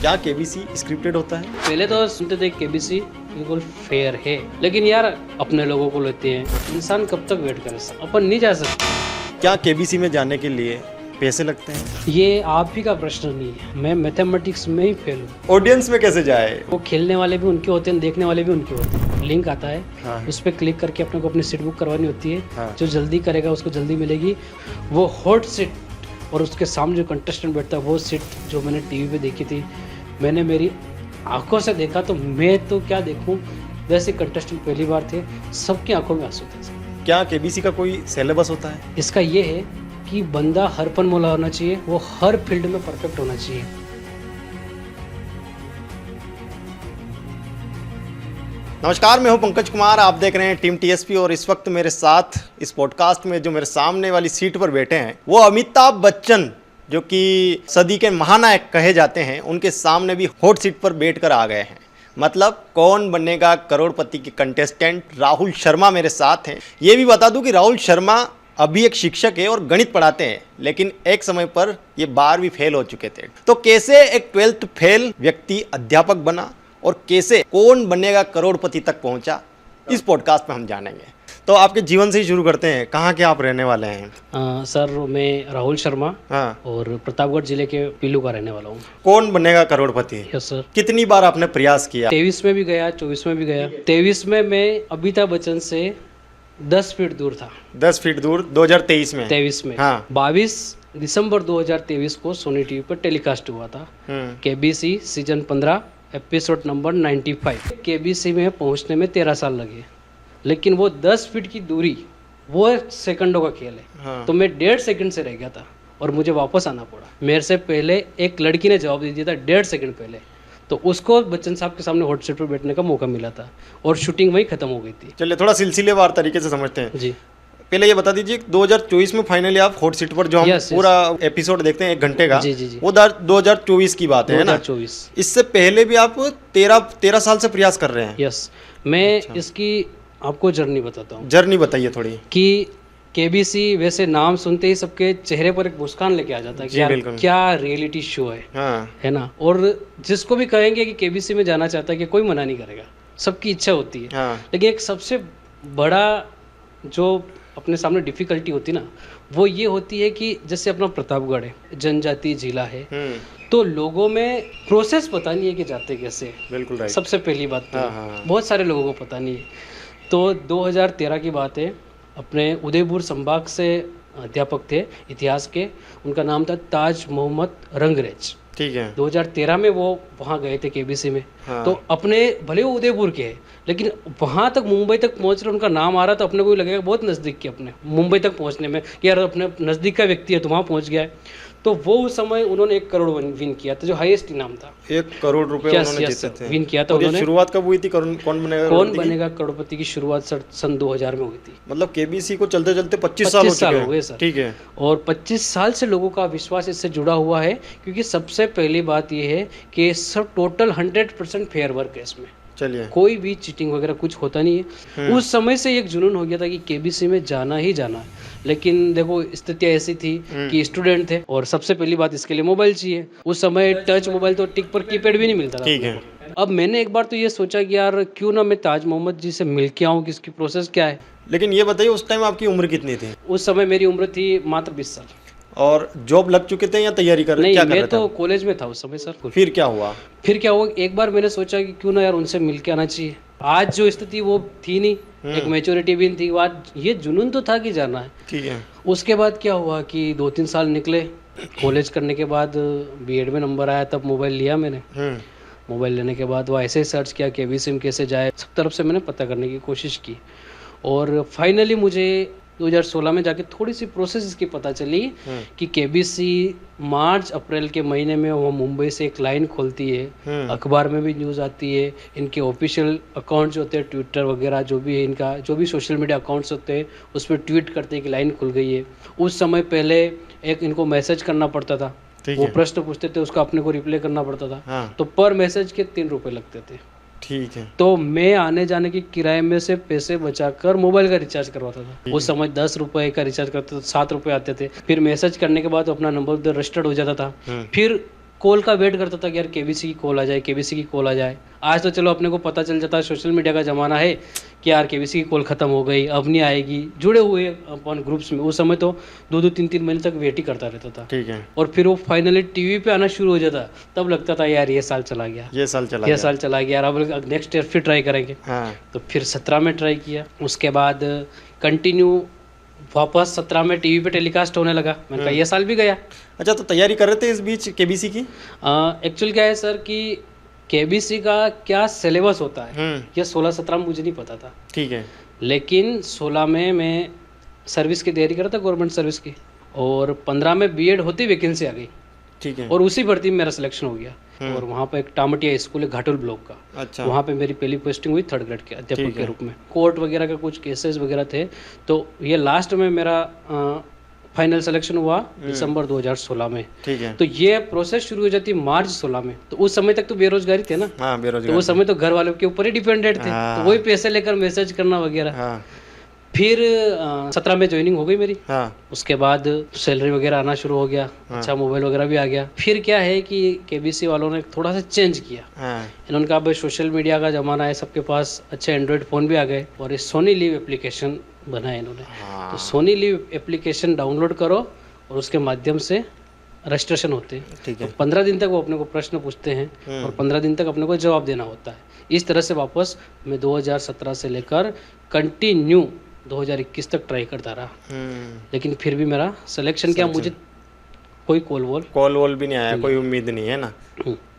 क्या KBC scripted होता है? पहले तो सुनते थे केबीसी बिल्कुल फेयर है, लेकिन यार अपने लोगों को लेते हैं, इंसान कब तक वेट करे, अपन नहीं जा सकते। क्या केबीसी में जाने के लिए पैसे लगते हैं? ये आप ही का प्रश्न नहीं है, मैं मैथमेटिक्स में ही फेल हूँ। ऑडियंस में कैसे जाए? वो खेलने वाले भी उनके होते हैं, देखने वाले भी उनके होते हैं। लिंक आता है, हाँ। उस पर क्लिक करके अपने को अपनी सीट बुक करवानी होती है। हाँ। जो जल्दी करेगा उसको जल्दी मिलेगी वो हॉट सीट, और उसके सामने जो कंटेस्टेंट बैठता है वो सीट जो मैंने टीवी पे देखी थी, मैंने मेरी आंखों से देखा, तो मैं तो क्या देखूं, वैसे कंटेस्टेंट पहली बार थे, सबकी आंखों में आंसू थे। क्या केबीसी का कोई सिलेबस होता है? इसका ये है कि बंदा हर पन मोला होना चाहिए, वो हर फील्ड में परफेक्ट होना चाहिए। नमस्कार, मैं हूं पंकज कुमार, आप देख रहे हैं टीम टीएसपी और इस वक्त मेरे साथ इस पॉडकास्ट में जो मेरे सामने वाली सीट पर बैठे हैं वो अमिताभ बच्चन, जो कि सदी के महानायक कहे जाते हैं, उनके सामने भी हॉट सीट पर बैठकर आ गए हैं। मतलब कौन बनेगा करोड़पति के कंटेस्टेंट राहुल शर्मा मेरे साथ हैं। ये भी बता दूं कि राहुल शर्मा अभी एक शिक्षक है और गणित पढ़ाते हैं, लेकिन एक समय पर ये 12वीं फेल हो चुके थे। तो कैसे एक 12th फेल व्यक्ति अध्यापक बना और कैसे कौन बनेगा करोड़पति तक पहुंचा, इस पॉडकास्ट में हम जानेंगे। तो आपके जीवन से ही शुरू करते हैं, कहाँ के आप रहने वाले हैं? सर मैं राहुल शर्मा, हाँ। और प्रतापगढ़ जिले के पीलू का रहने वाला हूँ। कौन बनेगा करोड़पति? Yes sir. कितनी बार आपने प्रयास किया? 23 में भी गया, 24 में भी गया। 23 में मैं अमिताभ बच्चन से 10 फीट दूर था। 10 फीट दूर 2023 में? 23 में। हाँ। 22 दिसंबर 2023 को सोनी टीवी पर टेलीकास्ट हुआ था। KBC season 15 episode number 95। KBC में पहुंचने में 13 साल लगे, लेकिन वो 10 फीट की दूरी वो सेकंडों का खेल है। हाँ। तो मैं 1.5 सेकंड से रह गया था और मुझे वापस आना पड़ा। मेरे से पहले एक लड़की ने जवाब दे दिया था 1.5 सेकंड पहले, तो उसको बच्चन साहब के सामने हॉट सीट पर बैठने का मौका मिला था और शूटिंग वहीं खत्म हो गई थी। चलिए थोड़ा सिलसिलेवार तरीके से समझते हैं। जी। पहले ये बता दीजिए, 2024 में फाइनली आप हॉट सीट पर जो हम पूरा एपिसोड देखते हैं 1 घंटे का, जी, जी, जी। वो 2024 की बात है ना? 2024। इससे पहले भी आप 13 साल से प्रयास कर रहे हैं? यस। मैं इसकी आपको जर्नी बताता हूँ। जर्नी बताइए थोड़ी। कि केबीसी वैसे नाम सुनते ही सबके चेहरे पर एक मुस्कान लेके आ जाता है कि यार क्या रियलिटी शो है। हाँ। है ना? और जिसको भी कहेंगे कि केबीसी में जाना चाहता है कि कोई मना नहीं करेगा, सबकी इच्छा होती है। हाँ। लेकिन एक सबसे बड़ा जो अपने सामने डिफिकल्टी होती ना, वो ये होती है कि जैसे अपना प्रतापगढ़ है, जनजातीय जिला है, तो लोगों में प्रोसेस पता नहीं है कि जाते कैसे। बिल्कुल राइट। सबसे पहली बात तो हाँ। बहुत सारे लोगों को पता नहीं है। तो 2013 की बात है, अपने उदयपुर संभाग से अध्यापक थे इतिहास के, उनका नाम था ताज मोहम्मद रंगरेज। ठीक है। 2013 में वो वहाँ गए थे केबीसी में। हाँ। तो अपने भले वो उदयपुर के हैं, लेकिन वहाँ तक मुंबई तक पहुँच रहे, उनका नाम आ रहा, तो अपने को लगेगा बहुत नज़दीक के अपने मुंबई तक पहुँचने में कि यार अपने नज़दीक का व्यक्ति है तो वहाँ पहुँच गया है। तो वो उस समय उन्होंने 1 करोड़ विन किया था, जो हाईएस्ट इनाम था। 1 करोड़ रुपए उन्होंने जीते थे। विन किया था और ये उन्होंने। शुरुआत कब हुई थी? कौन बनेगा करोड़पति की शुरुआत सन 2000 में हुई थी। मतलब केबीसी को चलते चलते 25 साल हो गए सर। ठीक है। और 25 साल से लोगों का विश्वास इससे जुड़ा हुआ है, क्योंकि सबसे पहली बात यह है कि सब टोटल 100% फेयर वर्क है इसमें। चलिए। कोई भी चीटिंग वगैरह कुछ होता नहीं है। उस समय से एक जुनून हो गया था कि केबीसी में जाना ही जाना है। लेकिन देखो स्थितियाँ ऐसी थी कि स्टूडेंट थे, और सबसे पहली बात इसके लिए मोबाइल चाहिए। उस समय टच मोबाइल तो टिक पर कीपैड भी नहीं मिलता था। ठीक है। अब मैंने एक बार तो ये सोचा कि यार क्यों ना मैं ताज मोहम्मद जी से मिल के आऊँ कि इसकी प्रोसेस क्या है। लेकिन ये बताइए, उस टाइम आपकी उम्र कितनी थी? उस समय मेरी उम्र थी मात्र 20 साल। और जॉब लग चुके थे या तैयारी कर रहे? नहीं, मैं तो कॉलेज में था उस समय सर। फिर क्या हुआ? एक बार मैंने सोचा कि क्यों ना यार उनसे मिल के आना चाहिए। आज जो स्थिति वो थी नहीं, एक मैच्योरिटी भी नहीं थी, आज ये जुनून तो था कि जाना है। ठीक है। उसके बाद क्या हुआ कि 2-3 साल निकले, कॉलेज करने के बाद बीएड में नंबर आया, तब मोबाइल लिया मैंने। मोबाइल लेने के बाद वो ऐसे सर्च किया केबीसी में कैसे जाए, सब तरफ से मैंने पता करने की कोशिश की, और फाइनली मुझे 2016 में जाके थोड़ी सी प्रोसेस इसकी पता चली कि केबीसी मार्च अप्रैल के महीने में वो मुंबई से एक लाइन खोलती है। अखबार में भी न्यूज़ आती है, इनके ऑफिशियल अकाउंट जो होते हैं, ट्विटर वगैरह जो भी है, इनका जो भी सोशल मीडिया अकाउंट्स होते हैं, उस पर ट्वीट करते हैं कि लाइन खुल गई है। उस समय पहले एक इनको मैसेज करना पड़ता था, वो प्रश्न पूछते थे, उसका अपने को रिप्लाई करना पड़ता था। तो पर मैसेज के 3 रुपये लगते थे। ठीक है। तो मैं आने जाने के किराए में से पैसे बचाकर मोबाइल का रिचार्ज करवाता था। उस समय 10 रुपए का रिचार्ज करते तो 7 रुपए आते थे। फिर मैसेज करने के बाद अपना नंबर उधर रजिस्टर्ड हो जाता था। फिर कॉल का वेट करता था कि यार केबीसी की कॉल आ जाए, केबीसी की कॉल आ जाए। आज तो चलो अपने को पता चल जाता है, सोशल मीडिया का ज़माना है कि यार केबीसी की कॉल ख़त्म हो गई, अब नहीं आएगी। जुड़े हुए अपन ग्रुप्स में, उस समय तो 2-2 3-3 महीने तक वेट ही करता रहता था। ठीक है। और फिर वो फाइनली टीवी पे आना शुरू हो जाता, तब लगता था यार ये साल चला गया, ये साल चला ये गया। साल चला गया, अब नेक्स्ट ईयर फिर ट्राई करेंगे। हाँ। तो फिर 17 में ट्राई किया, उसके बाद कंटिन्यू वापस 17 में टीवी पे टेलीकास्ट होने लगा। मैंने कहा ये साल भी गया। अच्छा, तो तैयारी कर रहे थे इस बीच केबीसी की? एक्चुअल क्या है सर कि केबीसी का क्या सिलेबस होता है ये 16-17 में मुझे नहीं पता था। ठीक है। लेकिन 16 में मैं सर्विस की तैयारी कर रहा था, गवर्नमेंट सर्विस की, और 15 में बीएड होती वैकेंसी आ गई। ठीक है। और उसी भर्ती में मेरा सिलेक्शन हो गया। और वहाँ पे एक टामटिया स्कूल है घाटुल ब्लॉक का, अच्छा। वहाँ पे मेरी पहली पोस्टिंग हुई 3rd ग्रेड के अध्यापक ठीक के है। रूप में। कोर्ट वगैरह का कुछ केसेस वगैरह थे, तो ये लास्ट में मेरा फाइनल सिलेक्शन हुआ दिसंबर 2016 में। ठीक है। तो ये प्रोसेस शुरू हो जाती मार्च 16 में। तो उस समय तक तो बेरोजगारी थे ना, हाँ, तो बेरोजगार। उस समय तो घर वालों के ऊपर ही डिपेंडेंट थे, हाँ। तो वही पैसे लेकर मैसेज करना वगैरह। हाँ। फिर 17 में ज्वाइनिंग हो गई मेरी। हाँ। उसके बाद सैलरी वगैरह आना शुरू हो गया, अच्छा मोबाइल वगैरह भी आ गया। फिर क्या है कि केबीसी वालों ने थोड़ा सा चेंज किया। हाँ। इन्होंने कहा भाई सोशल मीडिया का ज़माना है, सबके पास अच्छे एंड्रॉयड फ़ोन भी आ गए, और ये सोनी लिव एप्लीकेशन बनाया इन्होंने। हाँ। तो सोनी लिव एप्लीकेशन डाउनलोड करो और उसके माध्यम से रजिस्ट्रेशन होते हैं। ठीक है। तो 15 दिन तक वो अपने को प्रश्न पूछते हैं और 15 दिन तक अपने को जवाब देना होता है। इस तरह से वापस मैं 2017 से लेकर कंटिन्यू 2021 तक ट्राई करता रहा। लेकिन फिर भी मेरा सिलेक्शन क्या, मुझे कोई कॉल वॉल भी नहीं आया, कोई उम्मीद नहीं है ना।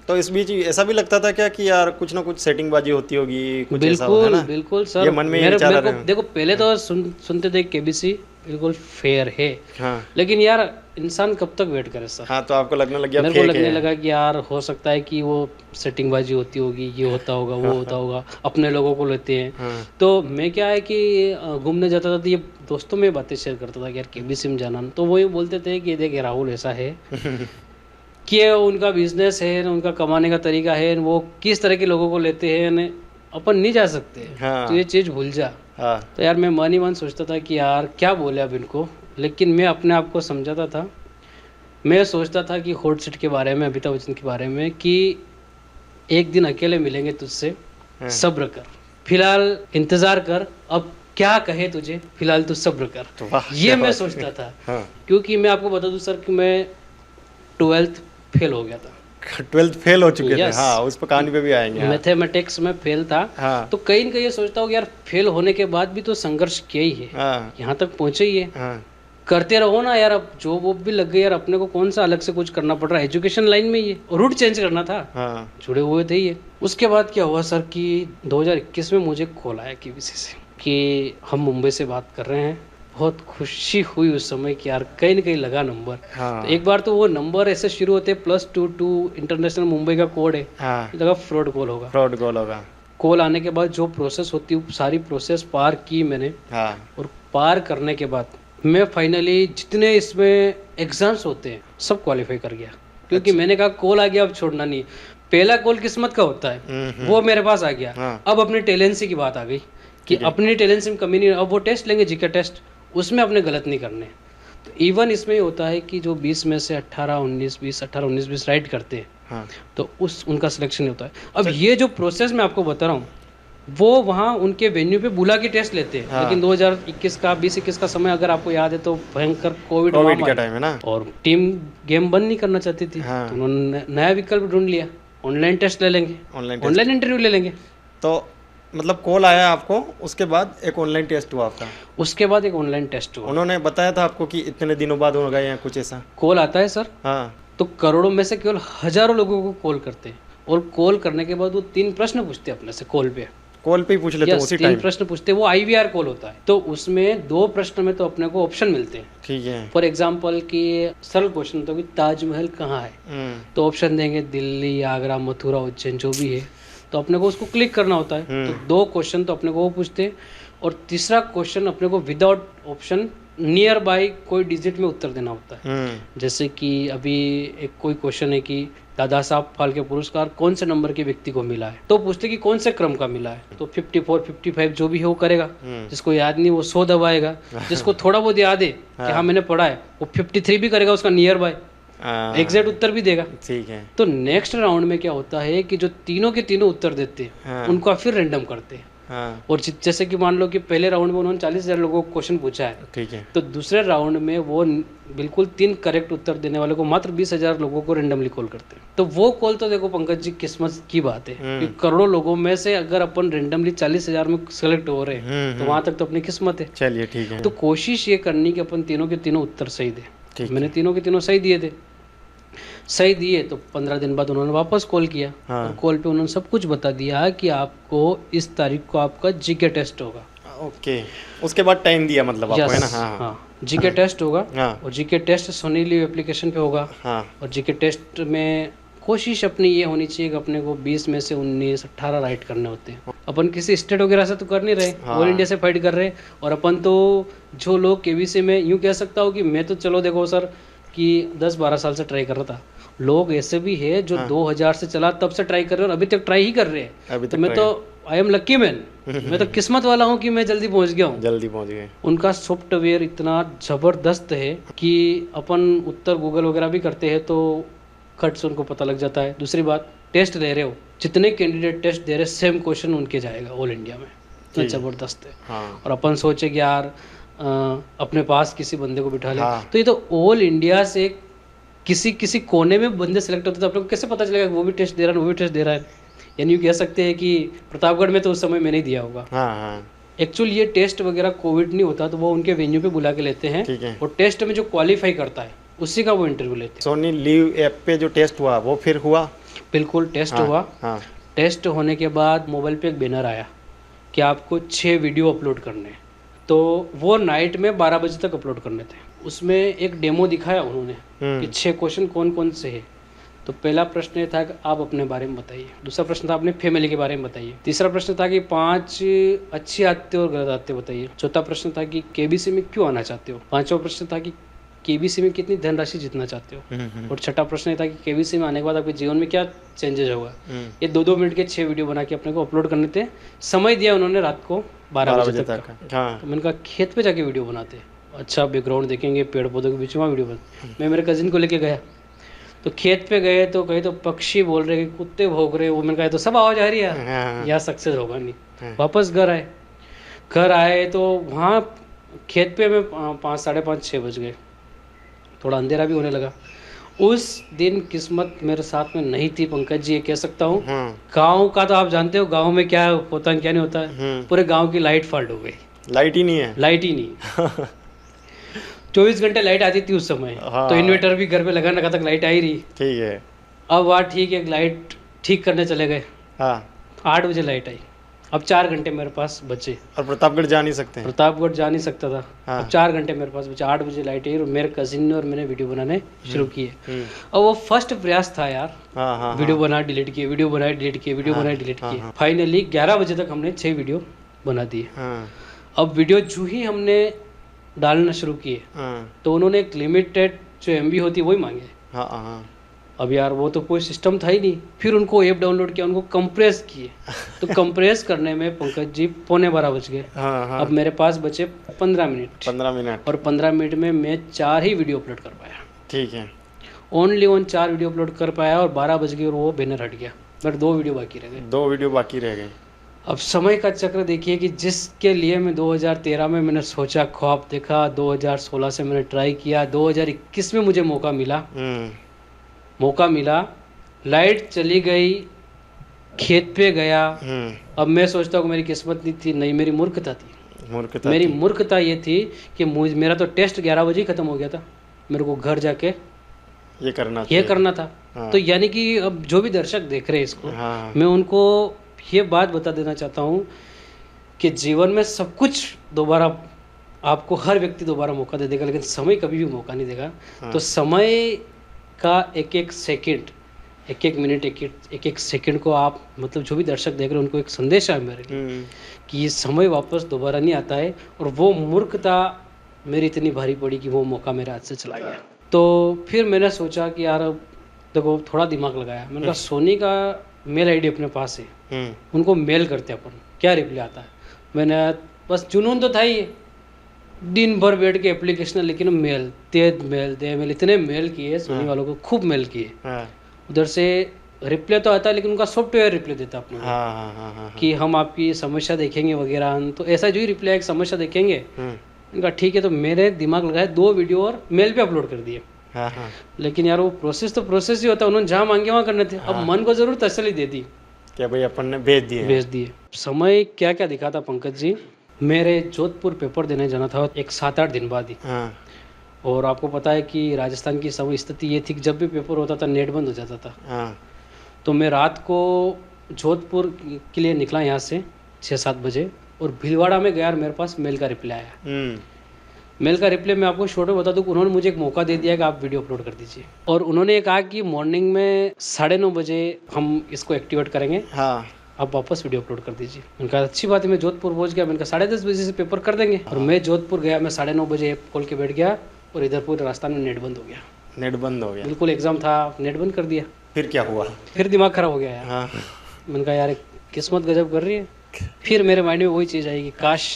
तो इस बीच ऐसा भी लगता था क्या कि यार कुछ ना कुछ सेटिंगबाजी होती होगी, कुछ ऐसा होगा ना? बिल्कुल सर, ये मन में मेरे विचार आ को रहे हैं। देखो पहले तो सुनते थे केबीसी बिल्कुल फेयर है, हाँ। लेकिन यार इंसान कब तक वेट करे सर। हाँ, तो आपको लगने लग गया मेरे को फेक लगने है। लगा कि यार हो सकता है कि वो सेटिंगबाजी होती होगी, ये होता होगा, वो होता होगा, अपने लोगों को लेते हैं। हाँ। तो मैं क्या है कि घूमने जाता था तो ये दोस्तों में बातें शेयर करता था कि यार केबीसी में जाना, तो वो ये बोलते थे कि देख राहुल ऐसा है कि ये उनका बिजनेस है, उनका कमाने का तरीका है, वो किस तरह के लोगों को लेते हैं, अपन नहीं जा सकते। हाँ। तो ये चीज़ भूल जा। हाँ। तो यार मैं मन ही मन सोचता था कि यार क्या बोले अब इनको, लेकिन मैं अपने आप को समझाता था। मैं सोचता था कि हॉट सीट के बारे में, अमिताभ बच्चन के बारे में, कि एक दिन अकेले मिलेंगे तुझसे, सब्र कर, फिलहाल इंतज़ार कर, अब क्या कहे तुझे, फिलहाल तू सब्र कर। तो वाह, ये मैं सोचता था। हाँ। क्योंकि मैं आपको बता दूं सर कि मैं 12th फेल हो गया था। 12th फेल हो चुके थे? Yes. हाँ, उस पर कहानी पे भी आएंगे। हाँ। मैथमेटिक्स में फेल था। हाँ। तो कहीं न कहीं ये सोचता हूँ कि यार फेल होने के बाद भी तो संघर्ष किया ही है, हाँ। यहाँ तक पहुँचे ही है, हाँ। करते रहो ना यार। अब जॉब वॉब भी लग गई यार, अपने को कौन सा अलग से कुछ करना पड़ रहा है, एजुकेशन लाइन में ही है, और रूट चेंज करना था। हाँ। जुड़े हुए थे ये। उसके बाद क्या हुआ सर कि 2021 में मुझे कॉल आया केबीसी से कि हम मुंबई से बात कर रहे हैं। बहुत खुशी हुई उस समय कि यार कहीं न कहीं लगा नंबर। हाँ। तो एक बार तो वो नंबर ऐसे शुरू होते +22 इंटरनेशनल मुंबई का कोड है, हाँ। लगा फ्रॉड कॉल होगा। फ्रॉड कॉल होगा। कॉल आने के बाद जो प्रोसेस होती है सारी प्रोसेस पार की मैंने। हाँ। और पार करने के बाद मैं फाइनली जितने इसमें एग्जाम्स होते हैं सब क्वालिफाई कर गया। क्योंकि मैंने कहा कॉल आ गया, अब छोड़ना नहीं। पहला कॉल किस्मत का होता है, वो मेरे पास आ गया। हाँ। अब अपनी टैलेंसी की बात आ गई कि अपनी टैलेंसी में कमी नहीं। अब वो टेस्ट लेंगे, जीके टेस्ट, उसमें अपने गलत नहीं करने। तो इवन इसमें होता है कि जो 20 में से 18-19-20 राइट करते हैं, हाँ। तो उनका सिलेक्शन होता है। अब ये जो प्रोसेस मैं आपको बता रहा हूँ, वो वहाँ उनके वेन्यू पे बुला के टेस्ट लेते हैं। हाँ। लेकिन 2021 का समय अगर आपको याद है तो भयंकर कोविड का टाइम है ना, और टीम गेम बंद नहीं करना चाहती थी। हाँ। तो उन्होंने नया विकल्प ढूंढ लिया, ऑनलाइन टेस्ट ले लेंगे, ऑनलाइन इंटरव्यू ले लेंगे। तो मतलब कॉल आया आपको, उसके बाद एक ऑनलाइन टेस्ट हुआ आपका? उसके बाद एक ऑनलाइन टेस्ट हुआ। उन्होंने बताया था आपको कि इतने दिनों बाद होगा या कुछ ऐसा? कॉल आता है सर, हाँ। तो करोड़ों में से केवल हजारों लोगों को कॉल करते हैं, और कॉल करने के बाद वो 3 प्रश्न पूछते हैं अपने से कॉल पे ही पूछ लेते हैं उसी टाइम? 3 प्रश्न पूछते हैं। वो IVR कॉल होता है, तो उसमें 2 प्रश्न में तो अपने को ऑप्शन मिलते हैं। ठीक है। फॉर एग्जाम्पल कि सरल क्वेश्चन होता है कि ताजमहल कहाँ है, तो ऑप्शन देंगे दिल्ली, आगरा, मथुरा, उज्जैन, जो भी है। तो अपने को उसको क्लिक करना होता है। तो 2 क्वेश्चन तो अपने को वो पूछते हैं, और तीसरा क्वेश्चन अपने को विदाउट ऑप्शन नियर बाय कोई डिजिट में उत्तर देना होता है। जैसे कि अभी एक कोई क्वेश्चन है कि दादा साहब फाल्के पुरस्कार कौन से नंबर के व्यक्ति को मिला है, तो पूछते कि कौन से क्रम का मिला है। तो 54, 55 जो भी है वो करेगा। जिसको याद नहीं वो 100 दबाएगा। जिसको थोड़ा बहुत याद है कि हाँ मैंने पढ़ा है, वो 53 भी करेगा उसका नियर बाय। एग्जैक्ट उत्तर भी देगा। ठीक है। तो नेक्स्ट राउंड में क्या होता है कि जो तीनों के तीनों उत्तर देते हैं उनको फिर रैंडम करते हैं। और जैसे कि मान लो कि पहले राउंड में उन्होंने 40,000 लोगों को क्वेश्चन पूछा है, ठीक है, तो दूसरे राउंड में वो बिल्कुल 3 करेक्ट उत्तर देने वाले को मात्र 20,000 लोगों को रेंडमली कॉल करते हैं। तो वो कॉल तो देखो पंकज जी किस्मत की बात है कि करोड़ों लोगों में से अगर अपन रेंडमली 40,000 में सेलेक्ट हो रहे हैं तो वहां तक तो अपनी किस्मत है। चलिए ठीक है। तो कोशिश ये करनी कि अपन तीनों के तीनों उत्तर सही दे। मैंने तीनों के तीनों सही दिए थे। सही दिए तो 15 दिन बाद उन्होंने वापस कॉल किया। और कॉल पे उन्होंने सब कुछ बता दिया कि आपको इस तारीख को आपका जीके टेस्ट होगा। ओके, उसके बाद टाइम दिया मतलब आपको, है ना? हाँ, जीके टेस्ट होगा। और GK test Sony LIV application पे होगा। और जीके टेस्ट में कोशिश अपनी ये होनी चाहिए कि अपने को 20 में से 19 18 राइट करने होते हैं। अपन किसी स्टेट वगैरह से तो कर नहीं रहे, ऑल इंडिया से फाइट कर रहे हैं। और अपन तो जो लोग केबीसी में यूँ कह सकता हूँ कि मैं तो चलो देखो सर कि 10-12 साल से ट्राई कर रहा था, लोग ऐसे भी है जो 2000 से चला तब से ट्राई कर रहे हैं और अभी तक ट्राई ही कर रहे हैं। तो मैं तो आई एम लक्की मैन, मैं तो किस्मत वाला हूँ कि मैं जल्दी पहुँच गया हूँ। जल्दी पहुँच गए। उनका सॉफ्टवेयर इतना ज़बरदस्त है कि अपन उत्तर गूगल वगैरह भी करते हैं तो खट से उनको पता लग जाता है। दूसरी बात, टेस्ट ले रहे हो, जितने कैंडिडेट टेस्ट दे रहे सेम क्वेश्चन उनके जाएगा ऑल इंडिया में। इतना ज़बरदस्त है। और अपन सोचे कि यार अपने पास किसी बंदे को बिठा ले, तो ये तो ऑल इंडिया से किसी कोने में बंदे सेलेक्ट होते, तो अपने को कैसे पता चलेगा वो भी टेस्ट दे रहा है, वो भी टेस्ट दे रहा है। यानी कह सकते हैं कि प्रतापगढ़ में तो उस समय मैंने दिया होगा। एक्चुअली ये टेस्ट वगैरह कोविड नहीं होता तो वो उनके वेन्यू पे बुला के लेते हैं। और टेस्ट में जो क्वालिफाई करता है उसी का वो इंटरव्यू लेते हैं। सोनी लिव ऐप पे जो टेस्ट हुआ वो फिर हुआ? बिल्कुल, टेस्ट हुआ। टेस्ट होने के बाद मोबाइल पे एक बैनर आया कि आपको 6 वीडियो अपलोड करने हैं। तो वो नाइट में 12 बजे तक अपलोड करने थे। उसमें एक डेमो दिखाया उन्होंने कि 6 क्वेश्चन कौन कौन से है। तो पहला प्रश्न ये था कि आप अपने बारे में बताइए। दूसरा प्रश्न था अपने फैमिली के बारे में बताइए। तीसरा प्रश्न था कि 5 अच्छी आदतें और गलत आदतें बताइए। चौथा प्रश्न था कि केबीसी में क्यों आना चाहते हो। पांचवा प्रश्न था कि केबीसी में कितनी धनराशि जीतना चाहते हो। और छठा प्रश्न ये था कि केबीसी में आने के बाद आपके जीवन में क्या चेंजेस होगा। ये 2-2 मिनट के 6 वीडियो बना के अपने को अपलोड करने थे। समय दिया उन्होंने रात को 12 बजे तक का। तो मैंने कहा खेत पे जाके वीडियो बनाते, अच्छा बैकग्राउंड देखेंगे, पेड़ पौधों के बीच में वीडियो बना। मैं मेरे कजिन को लेके गया तो खेत पे गए तो कहीं तो पक्षी बोल रहे, कुत्ते भौंक रहे। वो मैंने कहा तो सब आवाज आ रही है, यहाँ सक्सेस होगा नहीं। वापस घर आए तो वहाँ खेत पे में 5, 5:30, 6 बज गए। थोड़ा अंधेरा भी होने लगा। उस दिन किस्मत मेरे साथ में नहीं थी पंकज जी, ये कह सकता हूँ। गांव का तो आप जानते हो गांव में क्या होता है क्या नहीं होता है। पूरे गांव की लाइट फॉल्ट हो गई। लाइट ही नहीं 24 घंटे लाइट आती थी उस समय। तो इन्वर्टर भी घर पे लगा रखा तक लाइट आई रही। ठीक है। अब वहाँ ठीक है, लाइट ठीक करने चले गए। 8 बजे लाइट आई। अब 4 घंटे मेरे पास बचे। और प्रतापगढ़ जा नहीं सकता था। अब 4 घंटे मेरे पास बचे। 8 बजे लाइट आई और मेरे कजिन ने और मैंने वीडियो बनाने शुरू किए। और वो फर्स्ट प्रयास था यार। वीडियो बना डिलीट किए। फाइनली 11 बजे तक हमने 6 वीडियो बना दिए। अब वीडियो जो ही हमने डालना शुरू किए तो उन्होंने एक लिमिटेड जो MB होती है वही मांगे। अब यार वो तो कोई सिस्टम था ही नहीं। फिर उनको ऐप डाउनलोड किया, उनको कंप्रेस किए। तो कंप्रेस करने में पंकज जी 11:15 बज गए। अब मेरे पास बचे 15 मिनट। और 15 मिनट में मैं 4 ही वीडियो अपलोड कर पाया। ठीक है, ओनली 4 वीडियो अपलोड कर पाया। और 12 बज गए और वो बैनर हट गया। बट 2 वीडियो बाकी रह गए। अब समय का चक्र देखिए कि जिसके लिए मैं 2013 में मैंने सोचा, ख्वाब देखा, 2016 से मैंने ट्राई किया, 2021 में मुझे मौका मिला। लाइट चली गई, खेत पे गया। अब मैं सोचता हूँ मेरी किस्मत नहीं थी, नहीं मेरी मूर्खता थी। मेरी मूर्खता ये थी कि मेरा तो टेस्ट 11 बजे ही खत्म हो गया था। मेरे को घर जाके ये करना था। तो यानी कि अब जो भी दर्शक देख रहे हैं इसको, मैं उनको ये बात बता देना चाहता हूँ कि जीवन में सब कुछ दोबारा आपको हर व्यक्ति दोबारा मौका दे देगा, लेकिन समय कभी भी मौका नहीं देगा। तो समय का एक सेकंड, एक मिनट, एक सेकंड को आप मतलब जो भी दर्शक देख रहे हैं उनको एक संदेश है मेरे लिए कि ये समय वापस दोबारा नहीं आता है। और वो मूर्खता मेरी इतनी भारी पड़ी कि वो मौका मेरे हाथ से चला गया। तो फिर मैंने सोचा कि यार देखो थोड़ा दिमाग लगाया। मैंने कहा सोनी का मेल ID अपने पास है, उनको मेल करते अपन, क्या रिप्लाई आता है। मैंने बस जुनून तो था ही, दिन भर बैठ के एप्लीकेशन, लेकिन मेल दे मेल इतने मेल किए सोनी वालों को, खूब मेल किए। हाँ उधर से रिप्लाई तो आता है, लेकिन उनका सॉफ्टवेयर रिप्लाई देता अपने को हाँ हाँ हाँ हाँ कि हम आपकी समस्या देखेंगे वगैरह। तो ऐसा जो ही रिप्लाई एक समस्या देखेंगे, इनका ठीक है। तो मेरे दिमाग लगाया 2 वीडियो और मेल पे अपलोड कर दिए। हाँ हाँ लेकिन यार वो प्रोसेस तो प्रोसेस ही होता है, उन्होंने जहाँ मांगे वहाँ करने थे। अब मन को जरूर तसल्ली दे दी, क्या भाई अपन ने भेज दिए? भेज दिए। समय क्या क्या दिखा था पंकज जी, मेरे जोधपुर पेपर देने जाना था एक 7-8 दिन बाद ही। हाँ और आपको पता है कि राजस्थान की समय स्थिति ये थी कि जब भी पेपर होता था नेट बंद हो जाता था। हाँ तो मैं रात को जोधपुर के लिए निकला यहाँ से 6-7 बजे, और भीलवाड़ा में गया और मेरे पास मेल का रिप्लाई आया। मेल का रिप्लाई मैं आपको शॉर्ट में बता दूं, उन्होंने मुझे एक मौका दे दिया कि आप वीडियो अपलोड कर दीजिए, और उन्होंने ये कहा कि मॉर्निंग में 9:30 बजे हम इसको एक्टिवेट करेंगे, हाँ आप वापस वीडियो अपलोड कर दीजिए। मैंने कहा अच्छी बात है, मैं जोधपुर पहुंच गया। मैंने कहा 10:30 बजे से पेपर कर देंगे। और मैं जोधपुर गया, मैं 9:30 बजे ऐप खोल के बैठ गया, और इधर पूरे राजस्थान में नेट बंद हो गया। नेट बंद हो गया? बिल्कुल एग्जाम था, नेट बंद कर दिया। फिर क्या हुआ? फिर दिमाग खराब हो गया यार। हाँ मैंने कहा यार किस्मत गजब कर रही है। फिर मेरे माइंड में वही चीज़ आई कि काश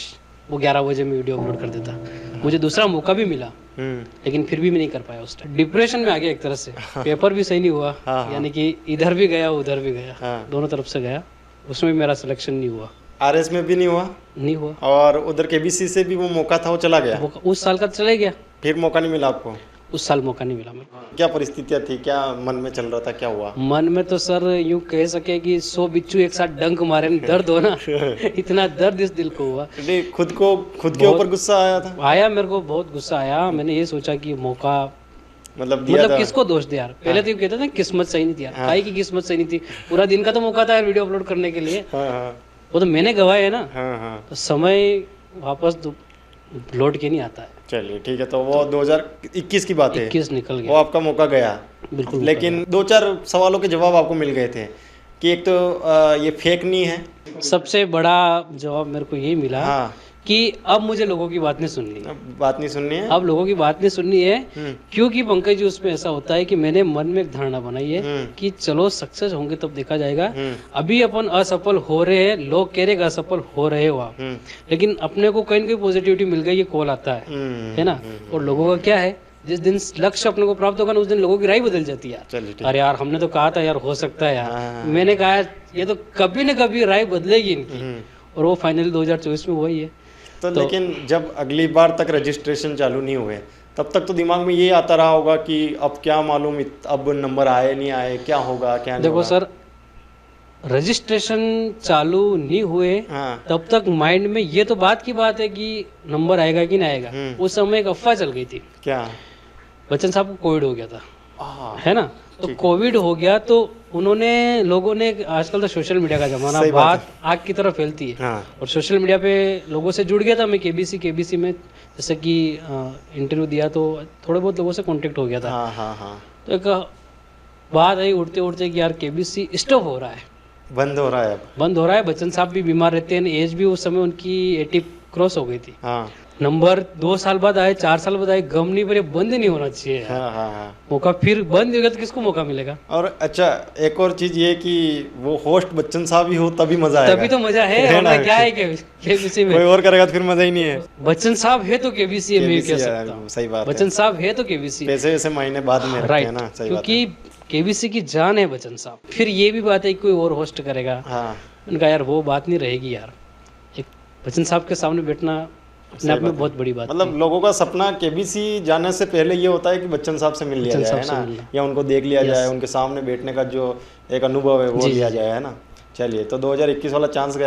वो 11 बजे में वीडियो अपलोड कर देता। मुझे दूसरा मौका भी मिला, लेकिन फिर भी मैं नहीं कर पाया। उस टाइम डिप्रेशन में आ गया एक तरह से। पेपर भी सही नहीं हुआ, यानी कि इधर भी गया उधर भी गया, दोनों तरफ से गया। उसमें भी मेरा सिलेक्शन नहीं हुआ, आरएस में भी नहीं हुआ, और उधर केबीसी से भी वो मौका था, वो चला गया। उस साल का चले गया, फिर मौका नहीं मिला आपको? उस साल मौका नहीं मिला मेरे को। क्या परिस्थितियाँ थी, क्या मन में चल रहा था, क्या हुआ? मन में तो सर यूं कह सके कि 100 बिच्छू एक साथ डंक मारे न दर्द हो ना, इतना दर्द इस दिल को हुआ। नहीं, खुद के ऊपर गुस्सा आया था? आया, मेरे को बहुत गुस्सा आया। मैंने ये सोचा कि मौका दिया था। किसको दोष दे यार। पहले तो ये कहते थे किस्मत सही नहीं थी यार, काहे की किस्मत सही नहीं थी, पूरा दिन का तो मौका था यार वीडियो अपलोड करने के लिए। वो तो मैंने गवाया है ना। तो समय वापस लौट के नहीं आता है। चलिए ठीक है, तो वो 2021 की बात है, 21 निकल गया, वो आपका मौका गया। बिल्कुल। लेकिन 2-4 सवालों के जवाब आपको मिल गए थे कि एक तो ये फेक नहीं है। सबसे बड़ा जवाब मेरे को यही मिला कि अब मुझे लोगों की बात नहीं सुननी है। बात नहीं सुननी है, अब लोगों की बात नहीं सुननी है। क्योंकि पंकज जी उसमें ऐसा होता है कि मैंने मन में एक धारणा बनाई है कि चलो सक्सेस होंगे तब देखा जाएगा। अभी अपन असफल हो रहे हैं, लोग कह रहे हैं असफल हो रहे हो आप, लेकिन अपने को कहीं ना कहीं पॉजिटिविटी मिल गई, ये कॉल आता है ना। और लोगों का क्या है, जिस दिन लक्ष्य अपने को प्राप्त होगा ना, उस दिन लोगों की राय बदल जाती है यार। अरे यार हमने तो कहा था यार हो सकता है यार, मैंने कहा ये तो कभी न कभी राय बदलेगी इनकी, और वो फाइनली 2024 में हुआ ही है। तो लेकिन जब अगली बार तक रजिस्ट्रेशन चालू नहीं हुए, तब तक तो दिमाग में ये आता रहा होगा कि अब क्या मालूम, अब नंबर आए नहीं आए, क्या होगा क्या नहीं। देखो सर, रजिस्ट्रेशन चालू नहीं हुए तब तक माइंड में ये तो बात की बात है कि नंबर आएगा कि नहीं आएगा। उस समय एक अफवाह चल गई थी, क्या बच्चन साहब को कोविड हो गया था, है ना। तो कोविड हो गया तो उन्होंने, लोगों ने, आजकल तो सोशल मीडिया का जमाना, बात आग की तरह फैलती है। और सोशल मीडिया पे लोगों से जुड़ गया था मैं। केबीसी में जैसे कि इंटरव्यू दिया तो थोड़े बहुत लोगों से कांटेक्ट हो गया था। तो एक बात आई उड़ते उड़ते कि यार केबीसी स्टॉप हो रहा है, बंद हो रहा है, अब बंद हो रहा है। बच्चन साहब भी बीमार रहते हैं, एज भी उस समय उनकी 80 क्रॉस हो गई थी। नंबर 2 साल बाद आए, 4 साल बाद आए, गम नहीं, पर ये बंद नहीं होना चाहिए। मौका फिर बंद हो गया तो किसको मौका मिलेगा। और अच्छा, एक और चीज ये कि वो होस्ट बच्चन साहब ही हो तभी मजा आएगा। तभी तो मजा है ना। क्या है केबीसी में, कोई और करेगा तो फिर मजा ही नहीं है। बच्चन साहब है तो केबीसी में कह सकता हूं। सही बात, बच्चन साहब है तो केबीसी, पैसे वैसे महीने बाद में रखते हैं ना। सही बात, क्योंकि केबीसी की जान है बच्चन साहब। फिर ये भी बात है कोई और होस्ट करेगा, उनका यार वो बात नहीं रहेगी यार। एक बच्चन साहब के सामने बैठना अपने आप में बहुत बड़ी बात। मतलब लोगों का सपना केबीसी जाने से पहले ये होता है कि बच्चन साहब से मिल लिया जाए, है ना, या उनको देख लिया जाए, उनके सामने बैठने का जो एक अनुभव है वो लिया जाए, है ना। चलिए, तो 2021 वाला चांस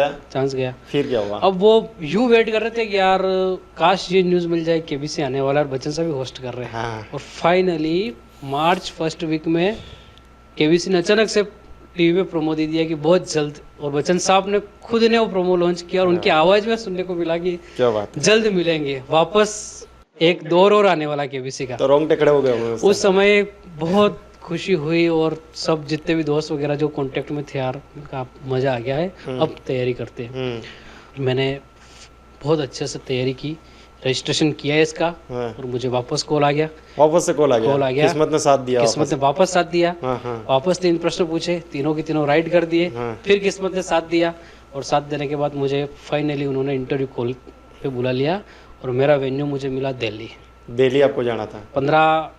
गया। फिर क्या हुआ? अब वो यूं वेट कर रहे थे कि यार काश ये न्यूज़ मिल जाए केबीसी आने वाला, और बच्चन साहब भी होस्ट कर रहे हैं। और फाइनली मार्च फर्स्ट वीक में केबीसी ने अचानक से टीवी पे प्रोमो दे दिया कि बहुत जल्द, और बच्चन साहब ने खुद ने वो प्रोमो लॉन्च किया, और उनकी आवाज में सुनने को मिला कि क्या बात, जल्द मिलेंगे वापस, एक दौर और आने वाला केबीसी का। तो रोंगटे खड़े हो गए उस समय, बहुत खुशी हुई। और सब जितने भी दोस्त वगैरह जो कांटेक्ट में थे यार, उनका मजा आ गया है, अब तैयारी करते हैं। मैंने बहुत अच्छे से तैयारी की, रजिस्ट्रेशन किया है इसका, और मुझे वापस कॉल आ गया। वापस से कॉल आ गया। किस्मत ने साथ दिया, किस्मत ने वापस साथ दिया। वापस 3 प्रश्न पूछे, तीनों के तीनों राइट कर दिए। फिर किस्मत ने साथ दिया, और साथ देने के बाद मुझे फाइनली उन्होंने इंटरव्यू कॉल पे बुला लिया, और मेरा वेन्यू मुझे मिला दिल्ली। दिल्ली आपको जाना था? 15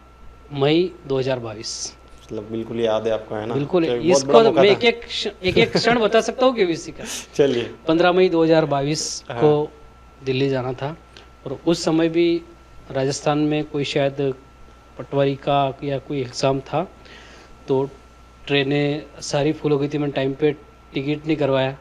मई 2022। मतलब बिल्कुल याद है आपको, है ना? बिल्कुल, तो बहुत इसको बड़ा तो मौका मैं था। एक क्षण बता सकता हूँ केबीसी का। चलिए। 15 मई 2022 हाँ। को दिल्ली जाना था, और उस समय भी राजस्थान में कोई शायद पटवारी का या कोई एग्ज़ाम था, तो ट्रेनें सारी फुल हो गई थी। मैंने टाइम पे टिकट नहीं करवाया,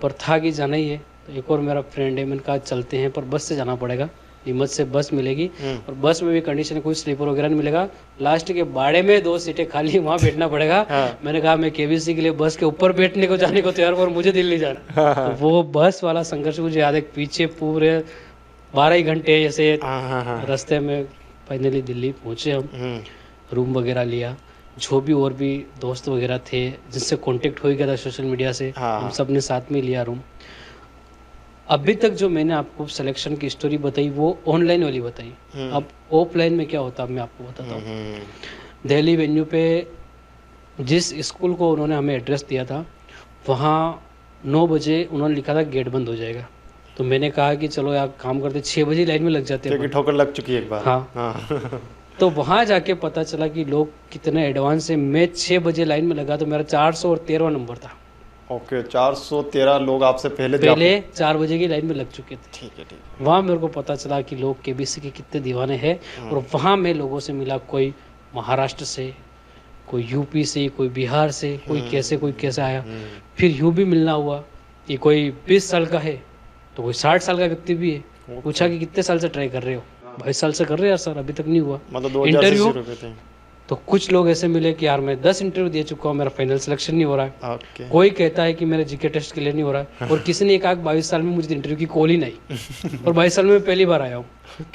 पर था कि जाना ही है। तो एक और मेरा फ्रेंड है, मैंने कहा चलते हैं, पर बस से जाना पड़ेगा, नीमच से बस मिलेगी, और बस में भी कंडीशन कोई स्लीपर वगैरह नहीं मिलेगा। लास्ट के बाड़े में 2 सीटें खाली, वहाँ बैठना पड़ेगा। हाँ। मैंने कहा मैं केबीसी के लिए बस के ऊपर बैठने को जाने को तैयार हूं, और मुझे दिल्ली जाना। हाँ, तो वो बस वाला संघर्ष मुझे याद है। पीछे पूरे 12 ही घंटे ऐसे हाँ। रास्ते में फाइनली दिल्ली पहुंचे हम। रूम वगैरह लिया, जो भी और भी दोस्त वगैरह थे जिससे कांटेक्ट हो ही गया था सोशल मीडिया से, हाँ। हम सब ने साथ में लिया रूम। अभी तक जो मैंने आपको सिलेक्शन की स्टोरी बताई वो ऑनलाइन वाली बताई। अब ऑफलाइन में क्या होता है मैं आपको बताता हूँ। दिल्ली वेन्यू पे जिस स्कूल को उन्होंने हमें एड्रेस दिया था, वहाँ 9 बजे उन्होंने लिखा था गेट बंद हो जाएगा। तो मैंने कहा कि चलो यार काम करते, 6 बजे लाइन में लग जाते हैं। क्योंकि ठोकर लग चुकी है एक बार। हाँ। तो वहाँ जाके पता चला कि लोग कितने एडवांस है। मैं 6 बजे लाइन में लगा तो मेरा 413वां नंबर था। ओके, 413 लोग आपसे पहले 4 बजे की लाइन में लग चुके थे। ठीक है। वहाँ मेरे को पता चला कि लोग केबीसी के कितने दीवाने हैं। और वहाँ मैं लोगों से मिला, कोई महाराष्ट्र से, कोई यूपी से, कोई बिहार से, कोई कैसे आया। फिर यूँ भी मिलना हुआ कि कोई 20 साल का है, तो कोई 60 साल का व्यक्ति भी है। पूछा कि कितने साल से ट्राई कर रहे हो? 22 साल से कर रहे हैं यार सर, अभी तक नहीं हुआ। मतलब 2000 से इंटरव्यू शुरू करते हैं। तो कुछ लोग ऐसे मिले कि यार मैं 10 इंटरव्यू दे चुका हूँ, मेरा फाइनल सिलेक्शन नहीं हो रहा है। ओके। कोई कहता है कि मेरे जीके टेस्ट के लिए नहीं हो रहा है, और किसी ने कहा 22 साल में मुझे इंटरव्यू की कॉल ही नहीं, और 22 साल में मैं पहली बार आया हूँ।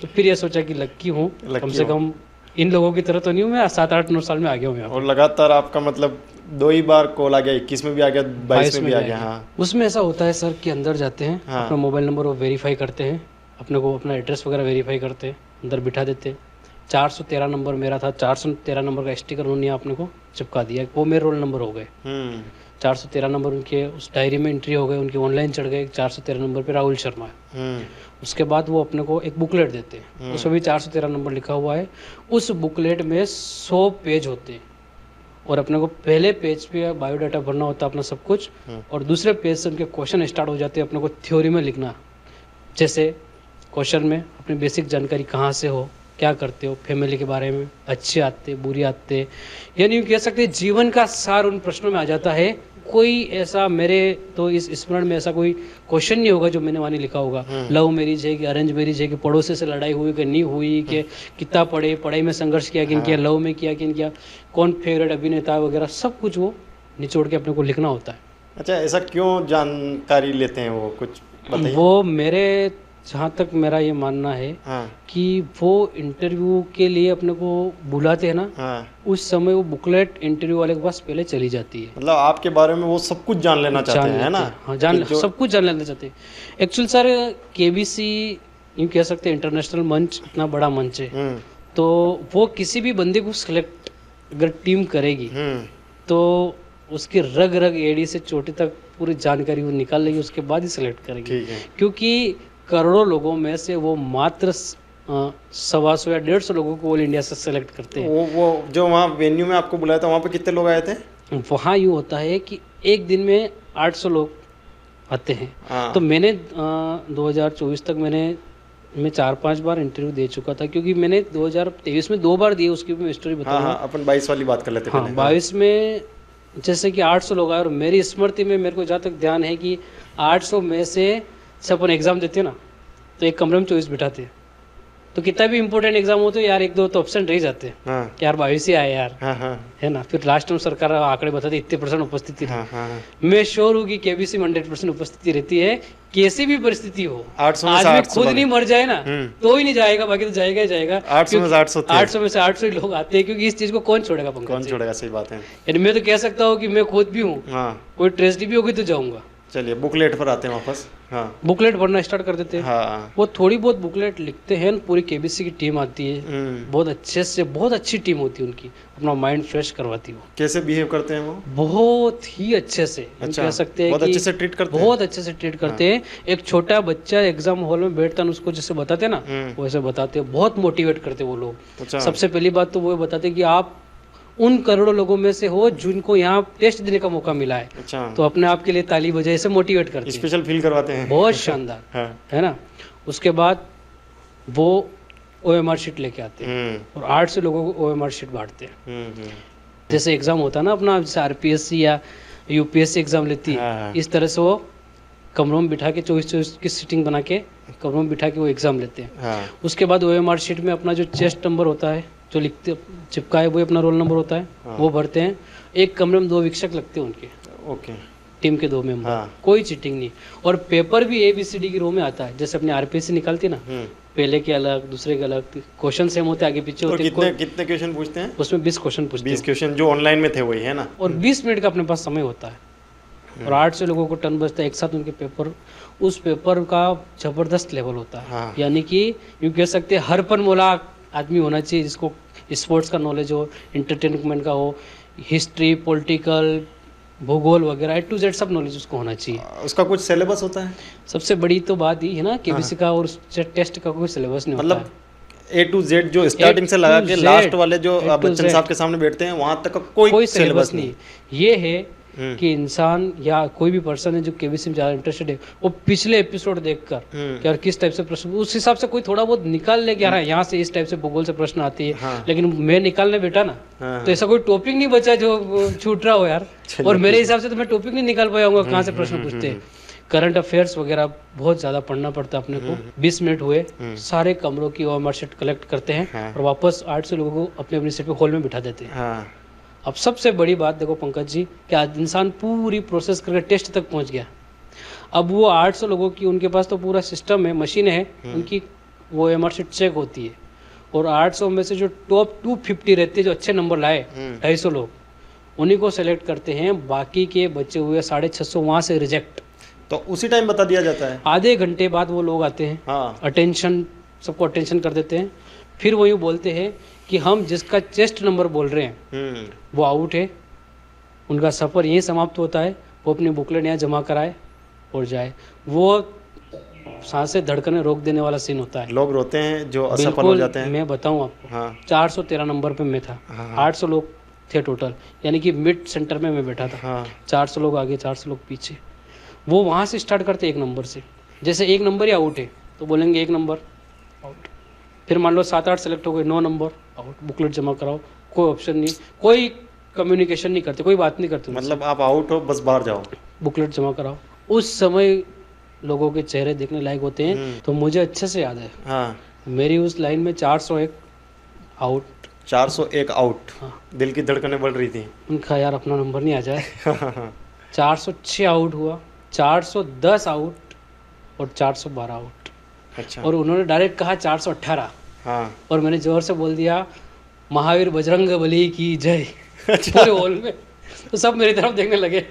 तो फिर ये सोचा कि लक्की हूँ, कम से कम इन लोगों की तरह तो नहीं हूँ मैं, 7, 8, 9 साल में आ गया हूँ यहाँ। और लगातार आपका मतलब 2 ही बार कॉल आ गया, 21 में भी आ गया, 22 में भी आ गया। हाँ। उसमें ऐसा होता है सर कि अंदर जाते हैं, हाँ। अपना मोबाइल नंबर वो वेरीफाई करते हैं, अपने को अपना एड्रेस वगैरह वेरीफाई करते हैं, अंदर बिठा देते हैं। 413 नंबर मेरा था, 413 नंबर का स्टिकर उन्होंने अपने को चिपका दिया, वो मेरे रोल नंबर हो गए। 413 नंबर उनके उस डायरी में एंट्री हो गए, उनके ऑनलाइन चढ़ गए। 413 नंबर पे राहुल शर्मा है। उसके बाद वो अपने को एक बुकलेट देते हैं, उसमें भी 413 नंबर लिखा हुआ है। उस बुकलेट में 100 पेज होते हैं, और अपने को पहले पेज पे बायोडाटा भरना होता है अपना सब कुछ, और दूसरे पेज से उनके क्वेश्चन स्टार्ट हो जाते हैं अपने को थ्योरी में लिखना। जैसे क्वेश्चन में अपनी बेसिक जानकारी कहाँ से हो, क्या करते हो, फैमिली के बारे में, अच्छे आते बुरी आते, यानी यूँ कह सकते हैं जीवन का सार उन प्रश्नों में आ जाता है। कोई ऐसा मेरे तो इस स्मरण में ऐसा कोई क्वेश्चन नहीं होगा जो मैंने वहाँ नहीं लिखा होगा। लव मैरिज है कि अरेंज मैरिज है, कि पड़ोसी से लड़ाई हुई कि नहीं हुई, कि कितना पढ़े, पढ़ाई में संघर्ष किया किन किया, लव में किया किन किया, कौन फेवरेट अभिनेता वगैरह, सब कुछ वो निचोड़ के अपने को लिखना होता है। अच्छा, ऐसा क्यों जानकारी लेते हैं वो, कुछ बताइए। वो मेरे जहाँ तक मेरा ये मानना है कि वो इंटरव्यू के लिए अपने को बुलाते हैं ना, उस समय वो बुकलेट इंटरव्यू वाले के पास पहले चली जाती है। मतलब आपके बारे में वो सब कुछ जान लेना चाहते हैं, है ना? हाँ, सब कुछ जान लेना चाहते हैं। एक्चुअली सर केबीसी यूँ कह सकते हैं इंटरनेशनल मंच, इतना बड़ा मंच है, तो वो किसी भी बंदे को सिलेक्ट अगर टीम करेगी तो उसकी रग रग एड़ी से चोटी तक पूरी जानकारी वो निकाल लेगी, उसके बाद ही सिलेक्ट करेगी। क्योंकि करोड़ों लोगों में से वो मात्र 125 या 150 लोगों को ऑल इंडिया से सेलेक्ट करते हैं। वो जो वहाँ वेन्यू में आपको बुलाया था, वहाँ पे कितने लोग आए थे? वहाँ यूँ होता है कि एक दिन में 800 लोग आते हैं। तो मैंने 2024 तक मैं 4-5 बार इंटरव्यू दे चुका था, क्योंकि मैंने 2023 में 2 बार दिए, उसकी भी मैं स्टोरी बताऊंगा। अपन 22 वाली बात कर लेते हैं। 22 में जैसे कि 800 लोग आए, और मेरी स्मृति में मेरे को जहाँ तक ध्यान है कि 800 में से अपन एग्जाम देते हैं ना, तो एक कमरे में 24 बिठाते हैं, तो कितना भी इंपॉर्टेंट एग्जाम हो तो यार 1-2 तो ऑप्शन रह जाते हैं कि यार 22 ही आए यार, है ना। फिर लास्ट में सरकार आंकड़े बताती इतने % उपस्थिति रही। मैं श्योर हूँ कि केबीसी में 100% उपस्थिति रहती है, कैसी भी परिस्थिति हो। आदमी खुद नहीं मर जाए ना तो ही नहीं जाएगा, बाकी तो जाएगा ही जाएगा। 800 में से 800 लोग आते हैं, क्योंकि इस चीज को कौन छोड़ेगा? कौन छोड़ेगा? सही बात है। यानी मैं तो कह सकता हूँ कि मैं खुद भी हूँ, कोई ट्रेजेडी भी होगी तो जाऊंगा, चलिए बुकलेट पर आते हैं वापस। हाँ बुकलेट भरना स्टार्ट कर देते हैं। हाँ। वो थोड़ी बहुत बुकलेट लिखते हैं, पूरी केबीसी की टीम आती है, बहुत अच्छे से, बहुत अच्छी टीम होती है उनकी, अपना माइंड फ्रेश करवाती है। वो कैसे बिहेव करते हैं वो? बहुत ही अच्छे से, हम अच्छा, कह सकते हैं बहुत कि अच्छे से ट्रीट करते हैं। बहुत अच्छे से ट्रीट करते हैं। एक छोटा बच्चा एग्जाम हॉल में बैठता है, उसको जैसे बताते हैं ना वैसे बताते हैं, बहुत मोटिवेट करते हैं वो लोग। अच्छा। सबसे पहली बात तो वो बताते हैं कि आप उन करोड़ों लोगों में से हो जिनको यहाँ टेस्ट देने का मौका मिला है, अच्छा, तो अपने आप के लिए ताली बजाए, ऐसे मोटिवेट करते हैं, स्पेशल फील करवाते हैं। बहुत शानदार। हाँ। है ना। उसके बाद वो OMR शीट लेके आते हैं और 8 से लोगों को OMR शीट बांटते हैं। जैसे एग्जाम होता है ना अपना, जैसे RPSC या UPSC एग्जाम लेती है, हाँ। इस तरह से वो कमरों में बिठा के 24 की सीटिंग बना के कमरों में बिठा के वो एग्जाम लेते हैं। हाँ। उसके बाद OMR शीट में अपना जो चेस्ट नंबर होता है, जो लिखते चिपका है, वो अपना रोल नंबर होता है, वो भरते हैं। एक कमरे में 2 वीक्षक लगते हैं उनके, ओके, टीम के 2 मेंबर। हाँ। कोई चीटिंग नहीं। और पेपर भी ABCD की रो में आता है, जैसे अपने RPSC निकालती ना, पहले के अलग दूसरे के अलग, क्वेश्चन सेम होते आगे पीछे होते। कितने क्वेश्चन पूछते हैं उसमें 20 क्वेश्चन पूछते 20 क्वेश्चन जो ऑनलाइन में थे वही है ना। और 20 मिनट का अपने पास समय होता है और 8 से लोगों को टर्न बचता है एक साथ उनके पेपर। उस पेपर का जबरदस्त लेवल होता है। हाँ। यानी कि यूँ कह सकते हैं हर पन मोला आदमी होना चाहिए, जिसको स्पोर्ट्स का नॉलेज हो, इंटरटेनमेंट का हो, हिस्ट्री, पॉलिटिकल, भूगोल वगैरह A to Z सब नॉलेज उसको होना चाहिए। उसका कुछ सिलेबस होता है? सबसे बड़ी तो बात ये है ना KBC का और टेस्ट का कोई सिलेबस नहीं होता मतलब A to Z जो स्टार्टिंग से लगा के लास्ट वाले जो बच्चन साहब के सामने बैठते हैं वहां तक का कोई सिलेबस नहीं। ये है कि इंसान या कोई भी पर्सन है जो KBC में ज़्यादा इंटरेस्टेड है, वो पिछले एपिसोड देखकर कि यार किस टाइप से प्रश्न, उस हिसाब से कोई थोड़ा बहुत निकाल ले, क्या यहाँ से इस टाइप से भूगोल से प्रश्न आती है। हाँ। लेकिन मैं निकालने बैठा ना, तो ऐसा कोई टॉपिक नहीं बचा जो छूट रहा हो यार। और मेरे हिसाब से तो मैं टॉपिक नहीं निकाल पाया हूँ कहाँ से प्रश्न पूछते हैं। करंट अफेयर्स वगैरह बहुत ज़्यादा पढ़ना पड़ता है अपने को। 20 मिनट हुए, सारे कमरों की OMR शीट कलेक्ट करते हैं और वापस 8 से लोगों को अपनी अपनी सीट पे हॉल में बिठा देते हैं। अब सबसे बड़ी बात देखो पंकज जी, कि आज इंसान पूरी प्रोसेस करके टेस्ट तक पहुंच गया। अब वो 800 लोगों की, उनके पास तो पूरा सिस्टम है, मशीन है, उनकी वो OMR शीट चेक होती है और 800 में से जो टॉप 250 रहते हैं, जो अच्छे नंबर लाए 250 लोग, उन्हीं को सेलेक्ट करते हैं। बाकी के बचे हुए 650 वहाँ से रिजेक्ट। तो उसी टाइम बता दिया जाता है? आधे घंटे बाद वो लोग आते हैं। हाँ। अटेंशन, सबको अटेंशन कर देते हैं। फिर वो यूँ बोलते हैं कि हम जिसका चेस्ट नंबर बोल रहे हैं वो आउट है, उनका सफ़र यहीं समाप्त होता है, वो अपनी बुकलेट यहाँ जमा कराए और जाए। वो सांसें धड़कने रोक देने वाला सीन होता है। लोग रोते हैं जो असफल हो जाते हैं। मैं बताऊं आपको, हाँ। 413 नंबर पे मैं था। 800 लोग थे टोटल, यानी कि मिड सेंटर में मैं बैठा था। हाँ। 400 लोग आगे, 400 लोग पीछे। वो वहाँ से स्टार्ट करते 1 नंबर से। जैसे 1 नंबर ही आउट है तो बोलेंगे 1 नंबर आउट। फिर मान लो 7-8 सेलेक्ट हो गए, 9 नंबर आउट, बुकलेट जमा कराओ। कोई ऑप्शन नहीं, कोई कम्युनिकेशन नहीं करते, कोई बात नहीं करते। मतलब आप आउट हो, बस बाहर जाओ, बुकलेट जमा कराओ। उस समय लोगों के चेहरे देखने लायक होते हैं। तो मुझे अच्छे से याद है, हाँ। मेरी उस लाइन में 401 आउट। 401 आउट। हाँ। दिल की धड़कनें बढ़ रही थी। उनका यार अपना नंबर नहीं आ जाए। 406 आउट हुआ, 410 आउट और 412 आउट। अच्छा। और उन्होंने डायरेक्ट कहा 418। हाँ। और मैंने जोर से बोल दिया महावीर बजरंग बली की जय। पूरे हॉल में तो सब मेरी तरफ देखने लगे।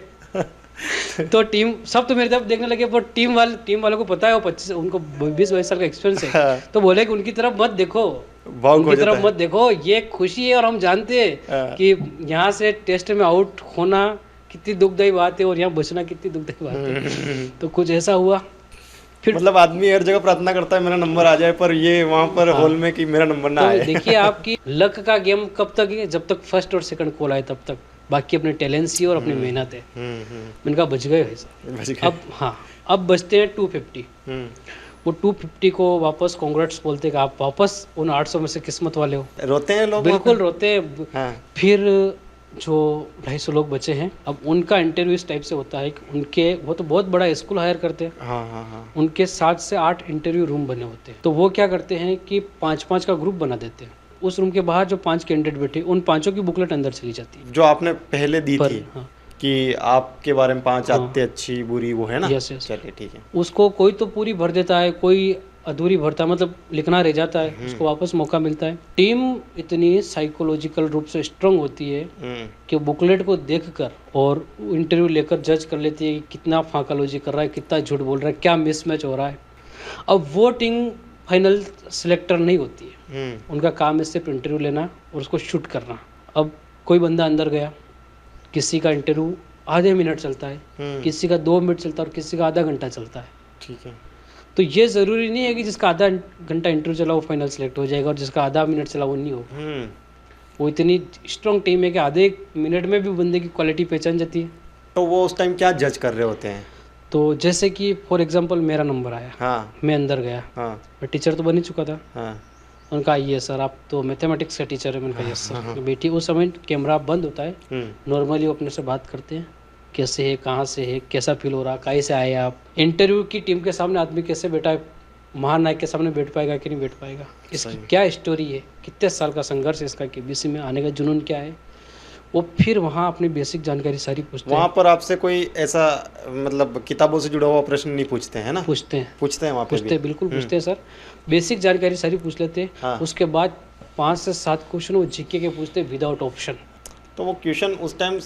तो टीम सब तो मेरी तरफ देखने लगे, पर टीम वालों को पता है, वो 25 उनको 20-22 साल का एक्सपीरियंस है। तो बोले कि उनकी तरफ मत देखो, उनकी तरफ मत देखो, ये खुशी है और हम जानते हैं कि यहाँ से टेस्ट में आउट होना कितनी दुखदायी बात है और यहाँ बचना कितनी दुखदायी बात है। तो कुछ ऐसा हुआ। फिर मतलब आदमी हर जगह प्रार्थना करता है मेरा नंबर आ जाए, पर ये वहाँ पर हॉल में कि मेरा नंबर ना आए। देखिए आपकी लक का गेम कब तक है, जब तक फर्स्ट और सेकंड कॉल आए तब तक। बाकी अपने टैलेंट ही और अपनी मेहनत है। मैंने कहा बच गए वैसा। अब हाँ, अब बचते हैं 250। वो 250 को वापस कांग्रेट्स बोलते कि आप वापस उन 800 में से किस्मत वाले हो। रोते हैं लोग? बिल्कुल रोते हैं। हाँ। फिर जो 250 लोग बचे हैं, अब उनका इंटरव्यू इस टाइप से होता है कि उनके, वो तो बहुत बड़ा स्कूल हायर करते हैं। हाँ। उनके 7 से 8 इंटरव्यू रूम बने होते हैं। तो वो क्या करते हैं कि 5-5 का ग्रुप बना देते हैं। उस रूम के बाहर जो 5 कैंडिडेट बैठे, उन 5 की बुकलेट अंदर चली जाती है जो आपने पहले दी थी। हाँ। कि आपके बारे में 5 आते अच्छी बुरी, वो है ना। यस। चलिए ठीक है। उसको कोई तो पूरी भर देता है, कोई अधूरी भरता है, मतलब लिखना रह जाता है, उसको वापस मौका मिलता है। टीम इतनी साइकोलॉजिकल रूप से स्ट्रांग होती है कि बुकलेट को देखकर और इंटरव्यू लेकर जज कर लेती है कि कितना फांकालोजी कर रहा है, कितना झूठ बोल रहा है, क्या मिसमैच हो रहा है। अब वो टीम फाइनल सेलेक्टर नहीं होती है, उनका काम है सिर्फ इंटरव्यू लेना और उसको शूट करना। अब कोई बंदा अंदर गया, किसी का इंटरव्यू आधे मिनट चलता है, किसी का 2 मिनट चलता है और किसी का आधा घंटा चलता है। ठीक है। तो ये ज़रूरी नहीं है कि जिसका आधा घंटा इंटरव्यू चला वो फाइनल सेलेक्ट हो जाएगा और जिसका आधा मिनट चला वो नहीं होगा। वो इतनी स्ट्रांग टीम है कि आधे मिनट में भी बंदे की क्वालिटी पहचान जाती है। तो वो उस टाइम क्या जज कर रहे होते हैं? तो जैसे कि फॉर एग्जांपल मेरा नंबर आया, हाँ मैं अंदर गया, हाँ मैं टीचर तो बन ही चुका था। हाँ उनका ये सर आप तो मैथमेटिक्स का टीचर है। मैंने कहा यस सर। बेटी उस समय कैमरा बंद होता है, नॉर्मली वो अपने से बात करते हैं, कैसे है, कहाँ से है, कैसा फील हो रहा, कहीं से आए आप। इंटरव्यू की टीम के सामने आदमी कैसे बैठा है, महानायक के सामने बैठ पाएगा कि नहीं बैठ पाएगा, इसकी क्या स्टोरी है, कितने साल का संघर्ष है इसका, केबीसी में आने का जुनून क्या है, वो फिर वहाँ अपनी बेसिक जानकारी सारी पूछते हैं। वहाँ पर आपसे कोई ऐसा मतलब किताबों से जुड़ा हुआ प्रश्न नहीं पूछते हैं ना? पूछते हैं वहाँ पे पूछते हैं, बिल्कुल पूछते हैं सर। बेसिक जानकारी सारी पूछ लेते हैं। हाँ। उसके बाद 5 से 7 क्वेश्चन वो जीके के पूछते हैं विदाउट ऑप्शन। तो वो क्वेश्चन उस टाइम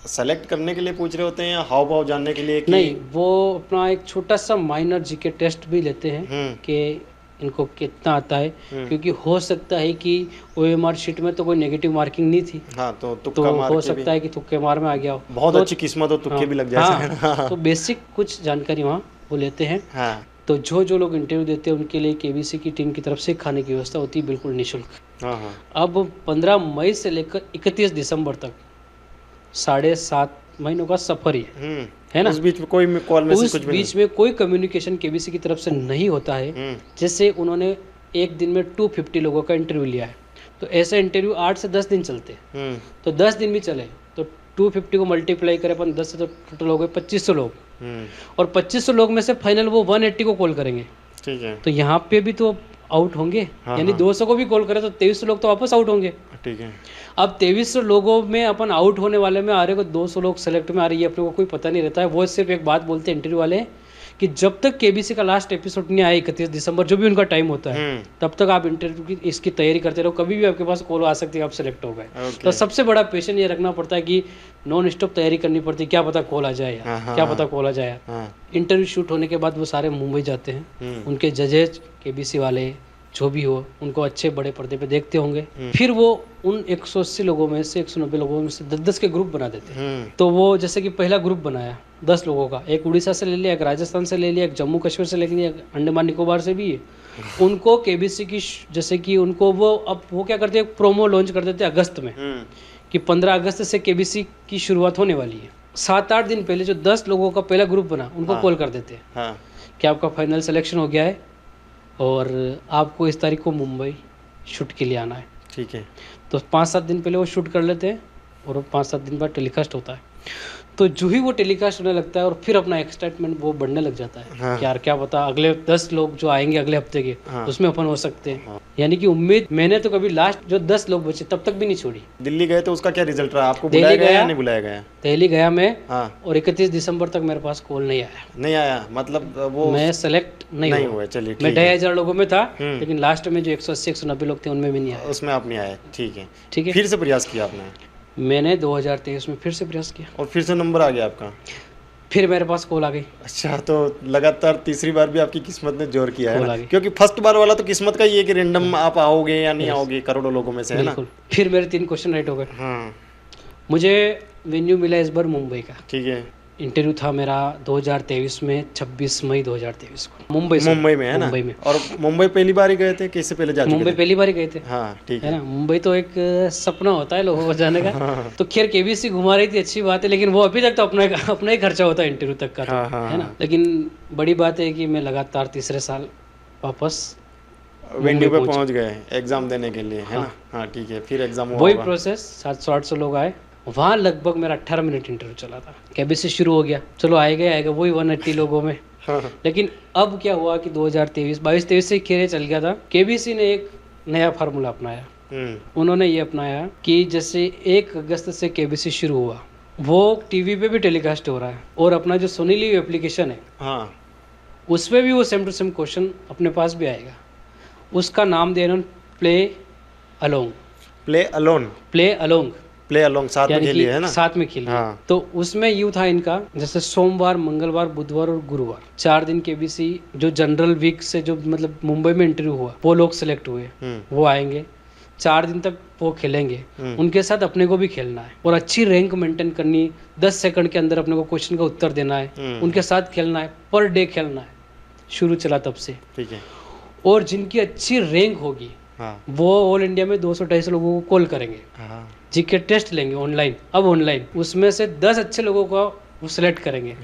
सेलेक्ट करने के लिए पूछ रहे होते हैं या हाव भाव जानने के लिए कि... नहीं, वो अपना एक छोटा सा माइनर जीके टेस्ट भी लेते हैं कि इनको कितना आता है, क्योंकि हो सकता है कि ओएमआर शीट में तो कोई नेगेटिव मार्किंग नहीं थी। हाँ, तो हो सकता है कि तुक्के मार में आ गया हो। बहुत अच्छी किस्मत हो, तुक्के भी लग जाए। हाँ, तो बेसिक कुछ जानकारी वहाँ वो लेते हैं। हाँ। तो जो लोग इंटरव्यू देते हैं उनके लिए केबीसी की टीम की तरफ से खाने की व्यवस्था होती है, बिल्कुल निःशुल्क। हाँ। अब 15 मई से लेकर 31 दिसंबर तक 7.5 महीनों का सफर ही है ना। उस बीच में कोई कॉल मैसेज कुछ भी नहीं? बीच में कोई कम्युनिकेशन केबीसी की तरफ से नहीं होता है। जैसे उन्होंने एक दिन में 250 लोगों का इंटरव्यू लिया है, तो ऐसा इंटरव्यू 8 से 10 दिन चलते हैं। तो 10 दिन भी चले तो 250 को मल्टीप्लाई करें अपन 10 से, तो टोटल हो गए 2500 लोग। और 2500 लोग में से फाइनल वो 180 को कॉल करेंगे। ठीक है। तो यहाँ पे भी तो आउट होंगे, यानी 200 को भी कॉल करें तो 2300 लोग तो वापस आउट होंगे। ठीक है। अब 2300 लोगों में अपन आउट होने वाले में आ रहे को 200 लोग सेलेक्ट में आ रही है, अपने को कोई पता नहीं रहता है। वो सिर्फ एक बात बोलते हैं इंटरव्यू वाले कि जब तक केबीसी का लास्ट एपिसोड नहीं आया 31 दिसंबर, जो भी उनका टाइम होता है, तब तक आप इंटरव्यू की इसकी तैयारी करते रहो, कभी भी आपके पास कॉल आ सकती है, आप सेलेक्ट हो गए। तो सबसे बड़ा पेशेंस ये रखना पड़ता है कि नॉन स्टॉप तैयारी करनी पड़ती है, क्या पता कॉल आ जाए यार, क्या पता कॉल आ जाए यार। इंटरव्यू शूट होने के बाद वो सारे मुंबई जाते हैं, उनके जजेज केबीसी वाले जो भी हो उनको अच्छे बड़े पर्दे पे देखते होंगे। फिर वो उन 180 लोगों में से 190 लोगों में से 10-10 के ग्रुप बना देते हैं। तो वो जैसे कि पहला ग्रुप बनाया 10 लोगों का, एक उड़ीसा से ले लिया, एक राजस्थान से ले लिया, एक जम्मू कश्मीर से ले लिया, एक अंडमान निकोबार से भी है। उनको केबीसी की जैसे कि उनको वो अब वो क्या करते हैं, प्रोमो लॉन्च कर देते हैं अगस्त में कि 15 अगस्त से केबीसी की शुरुआत होने वाली है। 7-8 दिन पहले जो 10 लोगों का पहला ग्रुप बना उनको कॉल कर देते हैं कि आपका फाइनल सिलेक्शन हो गया है और आपको इस तारीख को मुंबई शूट के लिए आना है। ठीक है। तो 5-7 दिन पहले वो शूट कर लेते हैं और 5-7 दिन बाद टेलीकास्ट होता है। तो जो ही वो टेलीकास्ट होने लगता है और फिर अपना एक्साइटमेंट वो बढ़ने लग जाता है कि यार क्या पता अगले 10 लोग जो आएंगे अगले हफ्ते के उसमें अपन हो सकते हैं। यानी कि उम्मीद मैंने तो कभी लास्ट जो 10 लोग बचे तब तक भी नहीं छोड़ी। दिल्ली गए तो उसका क्या रिजल्ट रहा? आपको बुलाया गया या नहीं बुलाया गया? दिल्ली गया मैं और 31 दिसंबर तक मेरे पास कॉल नहीं आया। नहीं आया मतलब वो मैं सेलेक्ट नहीं हुआ। चलिए, मैं 2500 लोगों में था, लेकिन लास्ट में जो 180-190 लोग थे उनमें भी नहीं आया। उसमें आप नहीं आए। ठीक है। ठीक है। फिर से प्रयास किया आपने? मैंने 2023 में फिर से प्रयास किया और फिर से नंबर आ गया आपका? फिर मेरे पास कॉल आ गई। अच्छा, तो लगातार तीसरी बार भी आपकी किस्मत ने जोर किया है ना? क्योंकि फर्स्ट बार वाला तो किस्मत का ही है कि रैंडम आप आओगे या नहीं आओगे करोड़ों लोगों में से, है ना? फिर मेरे 3 क्वेश्चन राइट हो गए। मुझे वेन्यू मिला इस बार मुंबई का। ठीक है। इंटरव्यू था मेरा 2023 में 26 मई 2023 को मुंबई में, है ना? मुंबई में। और मुंबई पहली बार ही गए थे कि इससे पहले जा चुके थे? मुंबई पहली बार ही गए थे। हाँ, ठीक है ना। मुंबई तो एक सपना होता है लोगों को जाने का। तो खैर केबीसी घुमा रही थी, अच्छी बात है, लेकिन वो अभी तक तो अपना ही खर्चा होता है इंटरव्यू तक का, है ना। लेकिन बड़ी बात है कि मैं लगातार तीसरे साल वापस वेन्यू पे पहुंच गए एग्जाम देने के लिए, है ना? हाँ, ठीक है। फिर एग्जाम हुआ, वही प्रोसेस, 700-800 लोग आए। वहाँ लगभग मेरा 18 मिनट इंटरव्यू चला था। केबीसी शुरू हो गया, चलो आएगा वही 180 लोगों में। लेकिन अब क्या हुआ कि 2023-22-23 से खेल चल गया था। केबीसी ने एक नया फार्मूला अपनाया। उन्होंने ये अपनाया कि जैसे 1 अगस्त से केबीसी शुरू हुआ, वो टीवी पे भी टेलीकास्ट हो रहा है और अपना जो सोनी लिव एप्लीकेशन है उसमें भी वो सेम टू सेम क्वेश्चन अपने पास भी आएगा। उसका नाम दिया इन्होंने play along. Play alone, play along play along साथ में यानी खेली कि है ना। साथ में खेली। हाँ। तो उसमें यूँ था इनका, जैसे सोमवार, मंगलवार, बुधवार और गुरुवार 4 दिन केबीसी जो जनरल वीक से जो मतलब मुंबई में इंटरव्यू हुआ वो लोग सिलेक्ट हुए, वो आएंगे 4 दिन तक वो खेलेंगे। उनके साथ अपने को भी खेलना है और अच्छी रैंक मेंटेन करनी, 10 सेकंड के अंदर अपने को क्वेश्चन का उत्तर देना है, उनके साथ खेलना है, पर डे खेलना है। शुरू चला तब से। ठीक है। और जिनकी अच्छी रैंक होगी वो ऑल इंडिया में 200-250 लोगों को कॉल करेंगे, जीके टेस्ट लेंगे ऑनलाइन। अब ऑनलाइन उसमें से 10 अच्छे लोगों को वो सिलेक्ट करेंगे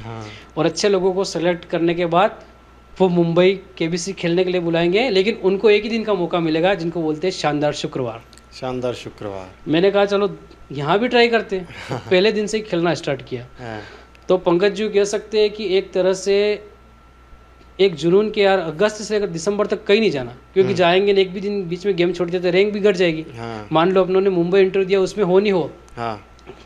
और अच्छे लोगों को सिलेक्ट करने के बाद वो मुंबई केबीसी खेलने के लिए बुलाएंगे। लेकिन उनको एक ही दिन का मौका मिलेगा जिनको बोलते हैं शानदार शुक्रवार। शानदार शुक्रवार। मैंने कहा चलो यहाँ भी ट्राई करते हैं। तो पहले दिन से ही खेलना स्टार्ट किया। तो पंकज जी कह सकते हैं कि एक तरह से एक जुनून के यार, अगस्त से लेकर दिसंबर तक कहीं नहीं जाना, क्योंकि जाएंगे एक भी दिन बीच में गेम छोड़ देते रैंक बिगड़ जाएगी। मान लो अपनों ने मुंबई इंटरव्यू दिया, उसमें हो नहीं हो,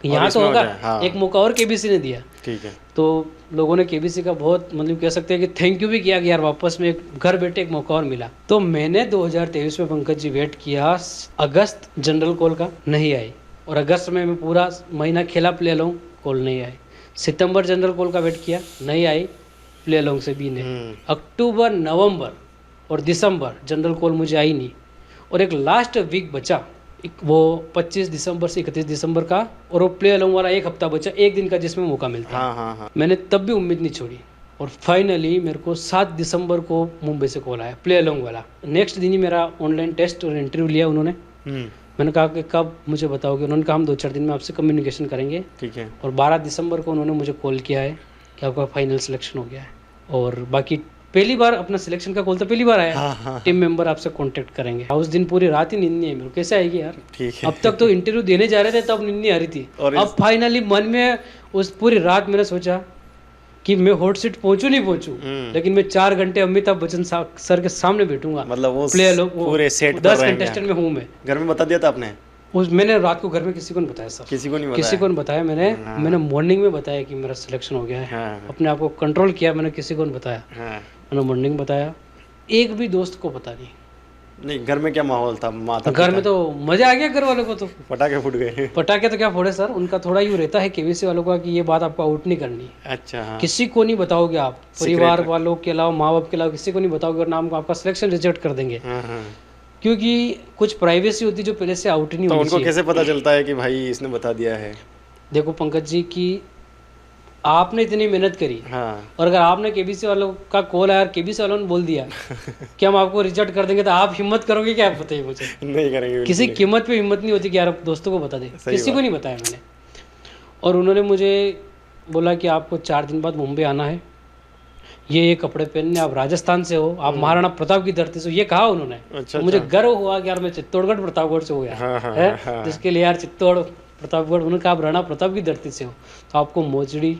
यहाँ तो होगा। एक मौका और केबीसी ने दिया। ठीक है। तो लोगों ने केबीसी का बहुत मतलब कह सकते हैं कि थैंक यू भी किया कि यार वापस में एक घर बैठे एक मौका और मिला। तो मैंने 2023 में पंकज जी वेट किया, अगस्त जनरल कॉल का नहीं आई, और अगस्त में मैं पूरा महीना खेला, प्ले अलोंग कॉल नहीं आई। सितंबर जनरल कॉल का वेट किया, नहीं आई, प्ले अलोंग से भी नहीं। अक्टूबर, नवंबर और दिसंबर जनरल कॉल मुझे आई नहीं, और एक लास्ट वीक बचा वो 25 दिसंबर से 31 दिसंबर का, और वो प्ले अलोंग वाला एक हफ्ता बचा, एक दिन का जिसमें मौका मिलता है। मैंने तब भी उम्मीद नहीं छोड़ी, और फाइनली मेरे को 7 दिसंबर को मुंबई से कॉल आया, प्ले अलोंग वाला। नेक्स्ट दिन ही मेरा ऑनलाइन टेस्ट और इंटरव्यू लिया उन्होंने। मैंने कहा कि कब मुझे बताओगे? उन्होंने कहा हम 2-4 दिन में आपसे कम्युनिकेशन करेंगे। ठीक है। और 12 दिसंबर को उन्होंने मुझे कॉल किया है कि आपका फाइनल सिलेक्शन हो गया है, और बाकी पहली बार अपना सिलेक्शन का कॉल तो पहली बार आया। टीम मेंबर आपसे कांटेक्ट करेंगे। उस दिन पूरी रात ही नींद नहीं आई मेरे को, कैसे आएगी यार? ठीक है। अब तक तो इंटरव्यू देने जा रहे थे तब नींद नहीं आ रही थी, अब फाइनली मन में उस पूरी रात मैंने सोचा कि मैं हॉट सीट पहुंचू नहीं पहुंचू, लेकिन मैं 4 घंटे अमिताभ बच्चन सर के सामने बैठूंगा। मतलब वो प्ले पूरे सेट 10 कंटेस्टेंट में हूँ मैं। घर में बता दिया था आपने? मैंने रात को घर में किसी को नहीं बताया सर, किसी को नहीं बताया। मैंने मॉर्निंग में बताया कि मेरा सिलेक्शन हो गया है। अपने आप को कंट्रोल किया, मैंने किसी को नहीं बताया। मैंने मॉर्निंग बताया, एक भी दोस्त को पता नहीं। घर में क्या माहौल था? घर में तो मजा आ गया, घर वालों को तो पटाखे फूट गए। पटाखे तो क्या फोड़े सर, उनका थोड़ा यूँ रहता है केबीसी वालों का कि ये बात आपको आउट नहीं करनी। अच्छा। किसी को नहीं बताओगे आप, परिवार वालों के अलावा, माँ बाप के अलावा किसी को नहीं बताओगे, वरना हम आपका सिलेक्शन रिजेक्ट कर देंगे। क्योंकि कुछ प्राइवेसी होती जो पहले से आउट नहीं होती। तो उनको कैसे पता चलता है कि भाई इसने बता दिया है? देखो पंकज जी की आपने इतनी मेहनत करी, और अगर आपने केबीसी वालों का कॉल आया, केबीसी वालों ने बोल दिया कि हम आपको रिजेक्ट कर देंगे, तो आप हिम्मत करोगे क्या? आप बताइए मुझे। नहीं करेंगे। किसी कीमत पे हिम्मत नहीं होती कि यार आप दोस्तों को बता दें, किसी को नहीं बताया मैंने। और उन्होंने मुझे बोला कि आपको 4 दिन बाद मुंबई आना है, ये कपड़े पहनने, आप राजस्थान से हो, आप महाराणा प्रताप की धरती से, ये कहा उन्होंने। अच्छा, तो मुझे गर्व हुआ कि यार मैं चित्तौड़गढ़ प्रतापगढ़ से हो गया, जिसके लिए यार चित्तौड़ प्रतापगढ़, उन्होंने कहा आप राणा प्रताप की धरती से हो तो आपको मोजड़ी,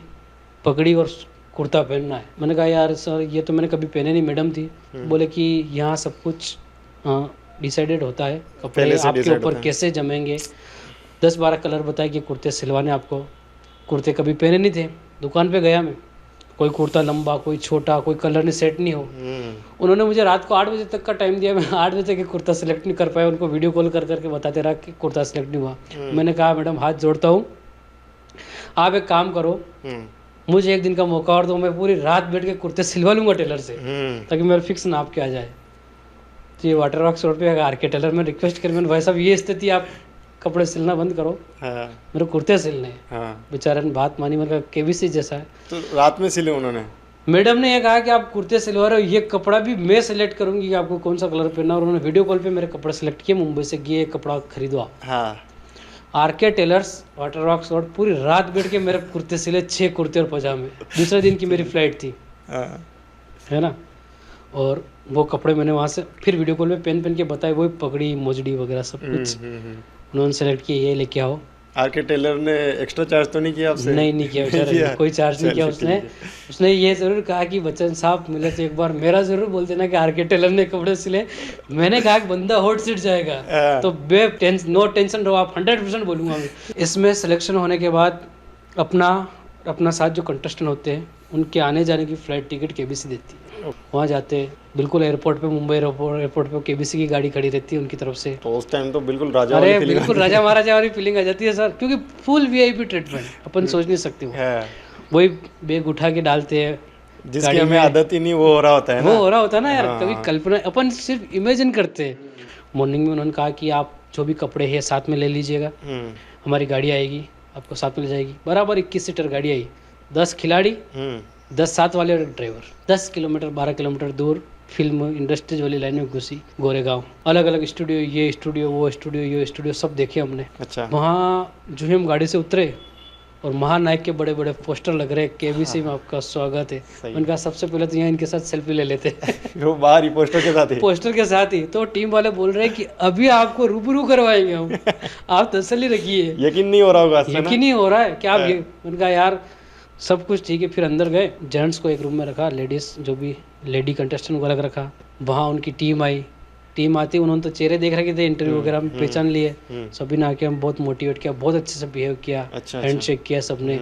पगड़ी और कुर्ता पहनना है। मैंने कहा यार सर ये तो मैंने कभी पहने नहीं। मैडम थी, बोले कि यहाँ सब कुछ डिसाइडेड होता है, कपड़े आपके ऊपर कैसे जमेंगे। 10-12 कलर बताए कि कुर्ते सिलवाने आपको। कुर्ते कभी पहने नहीं थे, दुकान पे गया मैं, कोई कुर्ता लंबा, कोई छोटा, कोई कलर नहीं सेट नहीं हो। उन्होंने मुझे रात को 8 बजे तक का टाइम दिया, मैं 8 बजे तक कुर्ता सिलेक्ट नहीं कर पाया। उनको वीडियो कॉल कर करके बताते रहा कि कुर्ता सिलेक्ट नहीं हुआ। मैंने कहा मैडम हाथ जोड़ता हूँ, आप एक काम करो, मुझे एक दिन का मौका और दो, मैं पूरी रात बैठ के कुर्ते सिलवा लूंगा टेलर से, ताकि मेरा फिक्स नाप के आ जाए। तो ये वाटर रॉक्स रोड पे आर के टेलर में रिक्वेस्ट कर, मैंने भाई साहब ये स्थिति, आप कपड़े सिलना बंद करो, मेरे कुर्ते सिलने। बेचारे ने बात मानी, मतलब केबीसी जैसा है। तो रात में सिले उन्होंने? मैडम ने ये कहा कि आप कुर्ते सिलवा रहे हो, ये कपड़ा भी मैं सिलेक्ट करूंगी कि आपको कौन सा कलर पहनना। और उन्होंने वीडियो कॉल पे मेरे कपड़े सिलेक्ट किए, मुंबई से ये कपड़ा खरीदो। आर के टेलर्स, वाटर रॉक्स रोड, पूरी रात बैठ के मेरे कुर्ते सिले, 6 कुर्ते और पजामे। दूसरे दिन की मेरी फ्लाइट थी, है ना। और वो कपड़े मैंने वहाँ से फिर वीडियो कॉल में पहन के बताए, वही पगड़ी, मोजड़ी वगैरह सब कुछ उन्होंने सेलेक्ट किया, ये लेके आओ। आर के टेलर ने एक्स्ट्रा चार्ज तो नहीं किया आपसे? नहीं किया बेचारा, कोई चार्ज नहीं किया उसने ये जरूर कहा कि बच्चन साहब मिले तो एक बार मेरा जरूर बोल देना कि आर के टेलर ने कपड़े सिले। मैंने कहा कि बंदा हॉट सीट जाएगा, तो नो टेंशन रहो आप, 100% बोलूँगा मैं। इसमें सिलेक्शन होने के बाद अपना अपना साथ जो कंटेस्टेंट होते हैं उनके आने जाने की फ्लाइट टिकट केबीसी देती है। वहाँ जाते हैं, बिल्कुल एयरपोर्ट पे, मुंबई एयरपोर्ट पे केबीसी की गाड़ी खड़ी रहती है उनकी तरफ से। तो उस टाइम तो बिल्कुल राजा वाली अरे फीलिंग बिल्कुल राजा महाराजा वाली फीलिंग आ जाती है सर, क्योंकि फुल वीआईपी ट्रीटमेंट, अपन सोच नहीं सकते वो। है, वही बैग उठा के डालते हैं जिसकी गाड़ी हमें में। आदत ही नहीं वो हो रहा होता है वो ना। हो रहा होता है ना यार, हाँ। कभी कल्पना, अपन सिर्फ इमेजिन करते हैं। मॉर्निंग में उन्होंने कहा कि आप जो भी कपड़े हैं साथ में ले लीजिएगा, हमारी गाड़ी आएगी, आपको साथ में ले जाएगी। बराबर 21 सीटर गाड़ी आई, 10 खिलाड़ी, 10 साथ वाले और एक ड्राइवर। 10 किलोमीटर 12 किलोमीटर दूर फिल्म इंडस्ट्रीज वाली लाइन में घुसी, गोरेगांव। अलग अलग स्टूडियो, ये स्टूडियो, वो स्टूडियो, ये स्टूडियो, सब देखे हमने। अच्छा। वहाँ जो ही हम गाड़ी से उतरे और महानायक के बड़े बड़े पोस्टर लग रहे, केबीसी में आपका स्वागत है। सही। उनका सबसे पहले तो यहाँ इनके साथ सेल्फी ले लेते वो बाहर ही पोस्टर के साथ ही। पोस्टर के साथ ही। तो टीम वाले बोल रहे हैं कि अभी आपको रूबरू करवाएंगे हम, आप तसल्ली रखिए। यकीन नहीं हो रहा होगा इससे ना? यकीन नहीं हो रहा है क्या आप? उनका यार सब कुछ ठीक है। फिर अंदर गए, जेंट्स को एक रूम में रखा, लेडीज जो भी लेडी कंटेस्टेंट को अलग रखा। वहाँ उनकी टीम आई, टीम आती, उन्होंने तो चेहरे देख रखे थे, इंटरव्यू वगैरह में पहचान लिए। सभी ने आके हम बहुत मोटिवेट किया, बहुत अच्छे से बिहेव किया, हैंडशेक किया सबने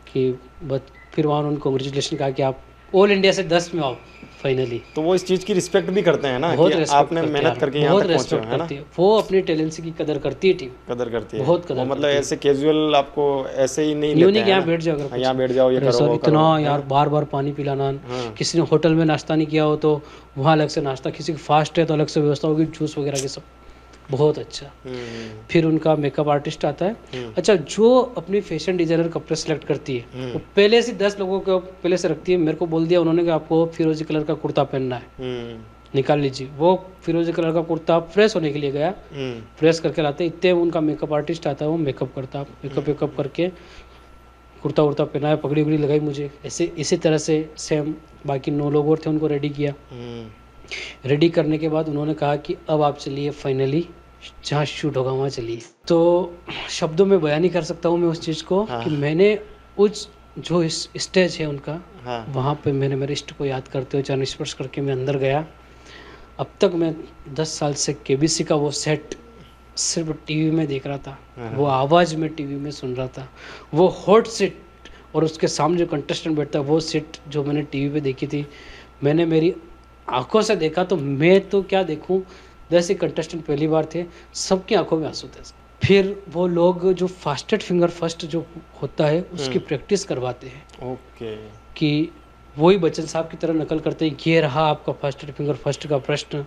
कि बस। फिर वहाँ उन्होंने कॉन्ग्रेचुलेशन कहा कि आप ऑल इंडिया से 10 में आओ फाइनली। तो वो इस चीज की रिस्पेक्ट भी करते हैं ना, बहुत कि respect आपने करते हैं मेहनत यार, करके यहाँ बहुत तक पहुंचे हो, रेस्पेक्ट है ना? करती है वो, अपनी टैलेंट की कदर करती है टीम, कदर करती है, बहुत कदर वो मतलब करती है। ऐसे कैजुअल आपको ऐसे ही नहीं यूं लेते नहीं कि हैं यहाँ ना? बैठ जाओ, अगर यहाँ बैठ जाओ, ये करो, सर वो इतना करो। यार बार बार पानी पिलाना। हाँ। किसी ने होटल में नाश्ता नहीं किया हो तो वहाँ अलग से नाश्ता, किसी की फास्ट है तो अलग से व्यवस्था होगी, जूस वगैरह की सब। बहुत अच्छा। फिर उनका मेकअप आर्टिस्ट आता है। अच्छा, जो अपनी फैशन डिजाइनर कपड़े सेलेक्ट करती है वो पहले से 10 लोगों को पहले से रखती है। मेरे को बोल दिया उन्होंने कि आपको फिरोजी कलर का कुर्ता पहनना है, निकाल लीजिए। वो फिरोजी कलर का कुर्ता फ्रेश होने के लिए गया, फ्रेश करके लाते, इतने उनका मेकअप आर्टिस्ट आता है, वो मेकअप करता, मेकअप करके कुर्ता उर्ता पहनाया, पगड़ी उगड़ी लगाई मुझे। ऐसे इसी तरह से सेम बाकी 9 लोग और थे, उनको रेडी किया। रेडी करने के बाद उन्होंने कहा कि अब आप चलिए फाइनली जहाँ शूट होगा वहाँ चलिए। तो शब्दों में बयान नहीं कर सकता हूँ मैं उस चीज़ को। कि मैंने उस जो इस स्टेज है उनका, वहाँ पे मैंने मेरे इष्ट को याद करते हुए चरण स्पर्श करके मैं अंदर गया। अब तक मैं 10 साल से केबीसी का वो सेट सिर्फ टीवी में देख रहा था, वो आवाज़ में टीवी में सुन रहा था, वो हॉट सीट और उसके सामने जो कंटेस्टेंट बैठता है वो सीट जो मैंने टीवी पे देखी थी, मैंने मेरी आंखों से देखा। तो मैं तो क्या देखूं, 10 ही कंटेस्टेंट पहली बार थे, सबकी आंखों में आंसू थे। फिर वो लोग जो फास्टेड फिंगर फर्स्ट जो होता है उसकी प्रैक्टिस करवाते हैं। ओके। कि वही बच्चन साहब की तरह नकल करते हैं, ये रहा आपका फास्टेड फिंगर फर्स्ट का प्रश्न।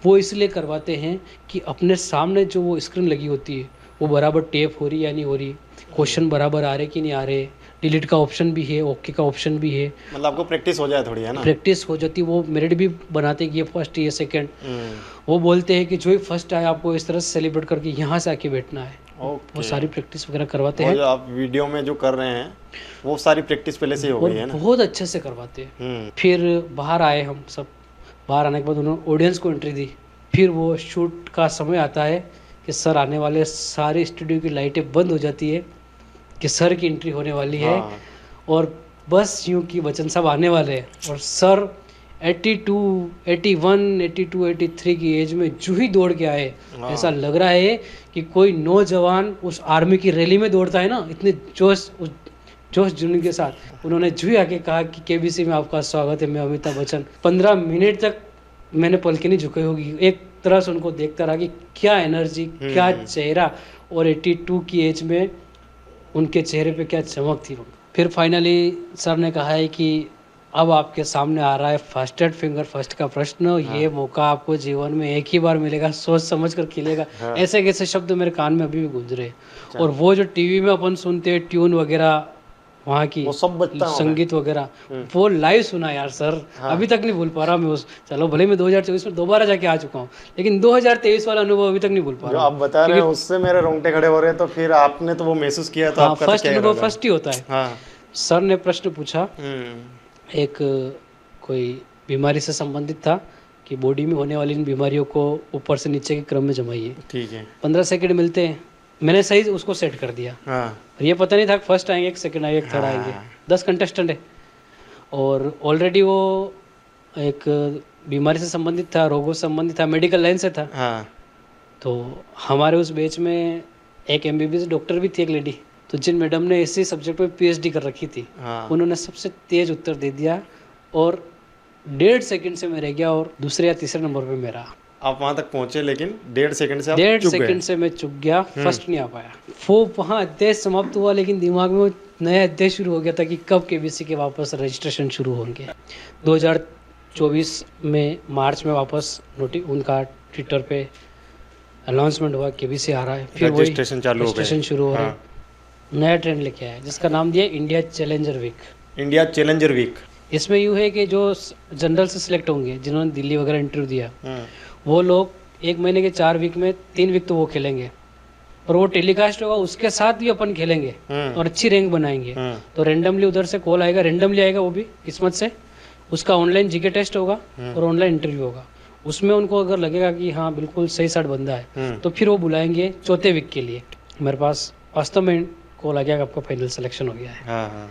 वो इसलिए करवाते हैं कि अपने सामने जो वो स्क्रीन लगी होती है वो बराबर टेप हो रही है या नहीं हो रही, क्वेश्चन बराबर आ रहे कि नहीं आ रहे, डिलीट का ऑप्शन भी है, ओके का ऑप्शन भी है। मतलब आपको प्रैक्टिस हो जाए थोड़ी, है ना? प्रैक्टिस हो जाती, वो मेरिट भी बनाते कि ये फर्स्ट ये सेकंड। वो बोलते हैं कि जो ही फर्स्ट आए आपको इस तरह से सेलिब्रेट करके यहाँ से आके बैठना है। वो सारी प्रैक्टिस वगैरह करवाते हैं। जो आप वीडियो में जो कर रहे हैं वो सारी प्रैक्टिस पहले से ही हो गई है ना? बहुत अच्छे से करवाते हैं। फिर बाहर आए हम सब, बाहर आने के बाद उन्होंने ऑडियंस को एंट्री दी। फिर वो शूट का समय आता है कि सर आने वाले, सारी स्टूडियो की लाइटें बंद हो जाती है कि सर की एंट्री होने वाली है। और बस यूँ कि बच्चन साहब आने वाले हैं और सर 82, 81, 82, 83 की एज में जो ही दौड़ के आए, ऐसा लग रहा है कि कोई नौजवान उस आर्मी की रैली में दौड़ता है ना, इतने जोश जुनून के साथ उन्होंने जो ही आके कहा कि केबीसी में आपका स्वागत है, मैं अमिताभ बच्चन। 15 मिनट तक मैंने पलकें नहीं झुकाई होगी, एक तरह से उनको देखता रहा कि क्या एनर्जी, क्या चेहरा, और 82 की एज में उनके चेहरे पे क्या चमक थी। फिर फाइनली सर ने कहा है कि अब आपके सामने आ रहा है फास्टेड फिंगर फर्स्ट का प्रश्न। ये मौका आपको जीवन में एक ही बार मिलेगा, सोच समझ कर खेलेगा। ऐसे कैसे शब्द मेरे कान में अभी भी गूंज रहे। और वो जो टीवी में अपन सुनते हैं ट्यून वगैरह, वहाँ की वो सब बचता संगीत वगैरह, वो लाइव सुना यार सर। अभी तक नहीं भूल पा रहा मैं उस, चलो भले मैं 2024 में दोबारा जाके आ चुका हूँ, लेकिन 2023 वाला अनुभव अभी तक नहीं भूल पा रहा। आप बता रहे हैं उससे मेरे रोंगटे खड़े हो रहे हैं। तो फिर आपने तो वो महसूस किया, तो आपका फर्स्ट अनुभव फर्स्ट ही होता है। सर ने प्रश्न पूछा, एक कोई बीमारी से संबंधित था कि बॉडी में होने वाली इन बीमारियों को ऊपर से नीचे के क्रम में जमाइए। ठीक है, 15 सेकंड मिलते हैं, मैंने सही उसको सेट कर दिया। और ये पता नहीं था फर्स्ट आएंगे, एक सेकंड आएंगे, एक थर्ड आएंगे। 10 कंटेस्टेंट है और ऑलरेडी वो एक बीमारी से संबंधित था, रोगों से संबंधित था, मेडिकल लाइन से था। तो हमारे उस बैच में एक MBBS डॉक्टर भी थी, एक लेडी, तो जिन मैडम ने इसी सब्जेक्ट में पीएचडी कर रखी थी, हाँ। उन्होंने सबसे तेज उत्तर दे दिया और 1.5 सेकंड से मैं रह गया और दूसरे या तीसरे नंबर पे मेरा। आप वहां तक पहुंचे लेकिन 1.5 सेकंड से आप 1.5 चूक गए। सेकंड से मैं चुक गया, फर्स्ट नहीं आ पाया। वो वहाँ अध्याय समाप्त हुआ, लेकिन दिमाग में वो नया अध्याय शुरू हो गया था कि कब केबीसी के वापस रजिस्ट्रेशन शुरू होंगे। 2024 में मार्च में वापस उनका ट्विटर पे अनाउंसमेंट हुआ केबीसी आ रहा है, फिर वही रजिस्ट्रेशन चालू हो गए। रजिस्ट्रेशन शुरू हो रहा है। नया ट्रेंड लेके आया जिसका नाम दिया India challenger week. India challenger week. इसमें यूँ है कि जो जनरल से सिलेक्ट होंगे, जिन्होंने दिल्ली वगैरह इंटरव्यू दिया, वो लोग 1 महीने के 4 वीक में 3 वीक तो वो खेलेंगे और वो टेलीकास्ट होगा, उसके साथ भी अपन खेलेंगे और अच्छी रैंक बनाएंगे। तो रेंडमली उधर से कॉल आएगा, रेंडमली आएगा, वो भी किस्मत से। उसका ऑनलाइन जीके टेस्ट होगा और ऑनलाइन इंटरव्यू होगा। उसमें उनको अगर लगेगा कि हाँ बिल्कुल सही साइड बंदा है, तो फिर वो बुलाएंगे 4थे वीक के लिए। मेरे पास वास्तव में कॉल आ गया कि आपका फाइनल सिलेक्शन हो गया है।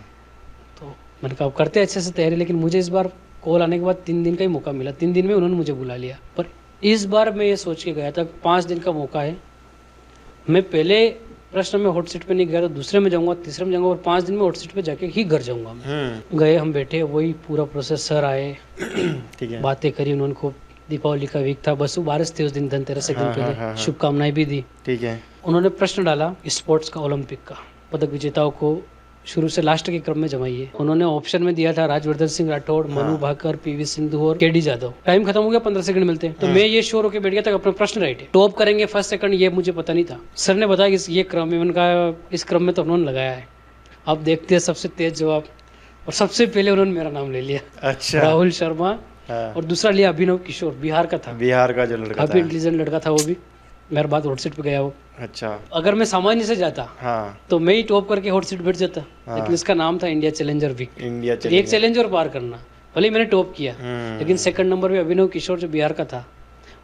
तो मैंने कहा करते अच्छे से तैयारी, लेकिन मुझे इस बार कॉल आने के बाद 3 दिन का ही मौका मिला। 3 दिन में उन्होंने मुझे बुला लिया। पर इस बार मैं ये सोच के गया था 5 दिन का मौका है, मैं पहले प्रश्न में हॉट सीट पे नहीं गया तो दूसरे में जाऊंगा, तीसरे में जाऊंगा और 5 दिन में हॉट सीट पे जाके ही घर जाऊंगा मैं। गए, हम बैठे, वही पूरा प्रोसेस। सर आए, ठीक है, बातें करी उन्होंने खूब। दीपावली का वीक था, बस बारिश थी उस दिन, धनतेरस से दिन पहले, शुभकामनाएं भी दी। ठीक है। उन्होंने प्रश्न डाला स्पोर्ट्स का, ओलंपिक का, पदक विजेताओं को शुरू से लास्ट के क्रम में जमाइए। उन्होंने ऑप्शन में दिया था राजवर्धन सिंह राठौड़, मनु भाकर, पीवी सिंधु और केडी जाधव। टाइम खत्म हो गया, 15 सेकंड मिलते हैं। तो मैं ये श्योर होकर बैठ गया था अपना प्रश्न राइट है, टॉप करेंगे फर्स्ट सेकंड, ये मुझे पता नहीं था। सर ने बताया कि ये क्रम है, मैंने कहा इस क्रम में तो उन्होंने लगाया है। अब देखते हैं सबसे तेज जवाब, और सबसे पहले उन्होंने मेरा नाम ले लिया। अच्छा। राहुल शर्मा। और दूसरा लिया अभिनव किशोर, बिहार का था, बिहार का जो लड़का था, काफी इंटेलिजेंट लड़का था वो भी। मेरे बाद हॉट सीट पे गया वो। अच्छा। अगर मैं सामान्य से जाता तो मैं ही टॉप करके हॉट सीट बैठ जाता, लेकिन इसका नाम था इंडिया चैलेंजर वीक। इंडिया तो एक चैलेंज और पार करना, भले ही मैंने टॉप किया, लेकिन सेकंड नंबर पे अभिनव किशोर जो बिहार का था,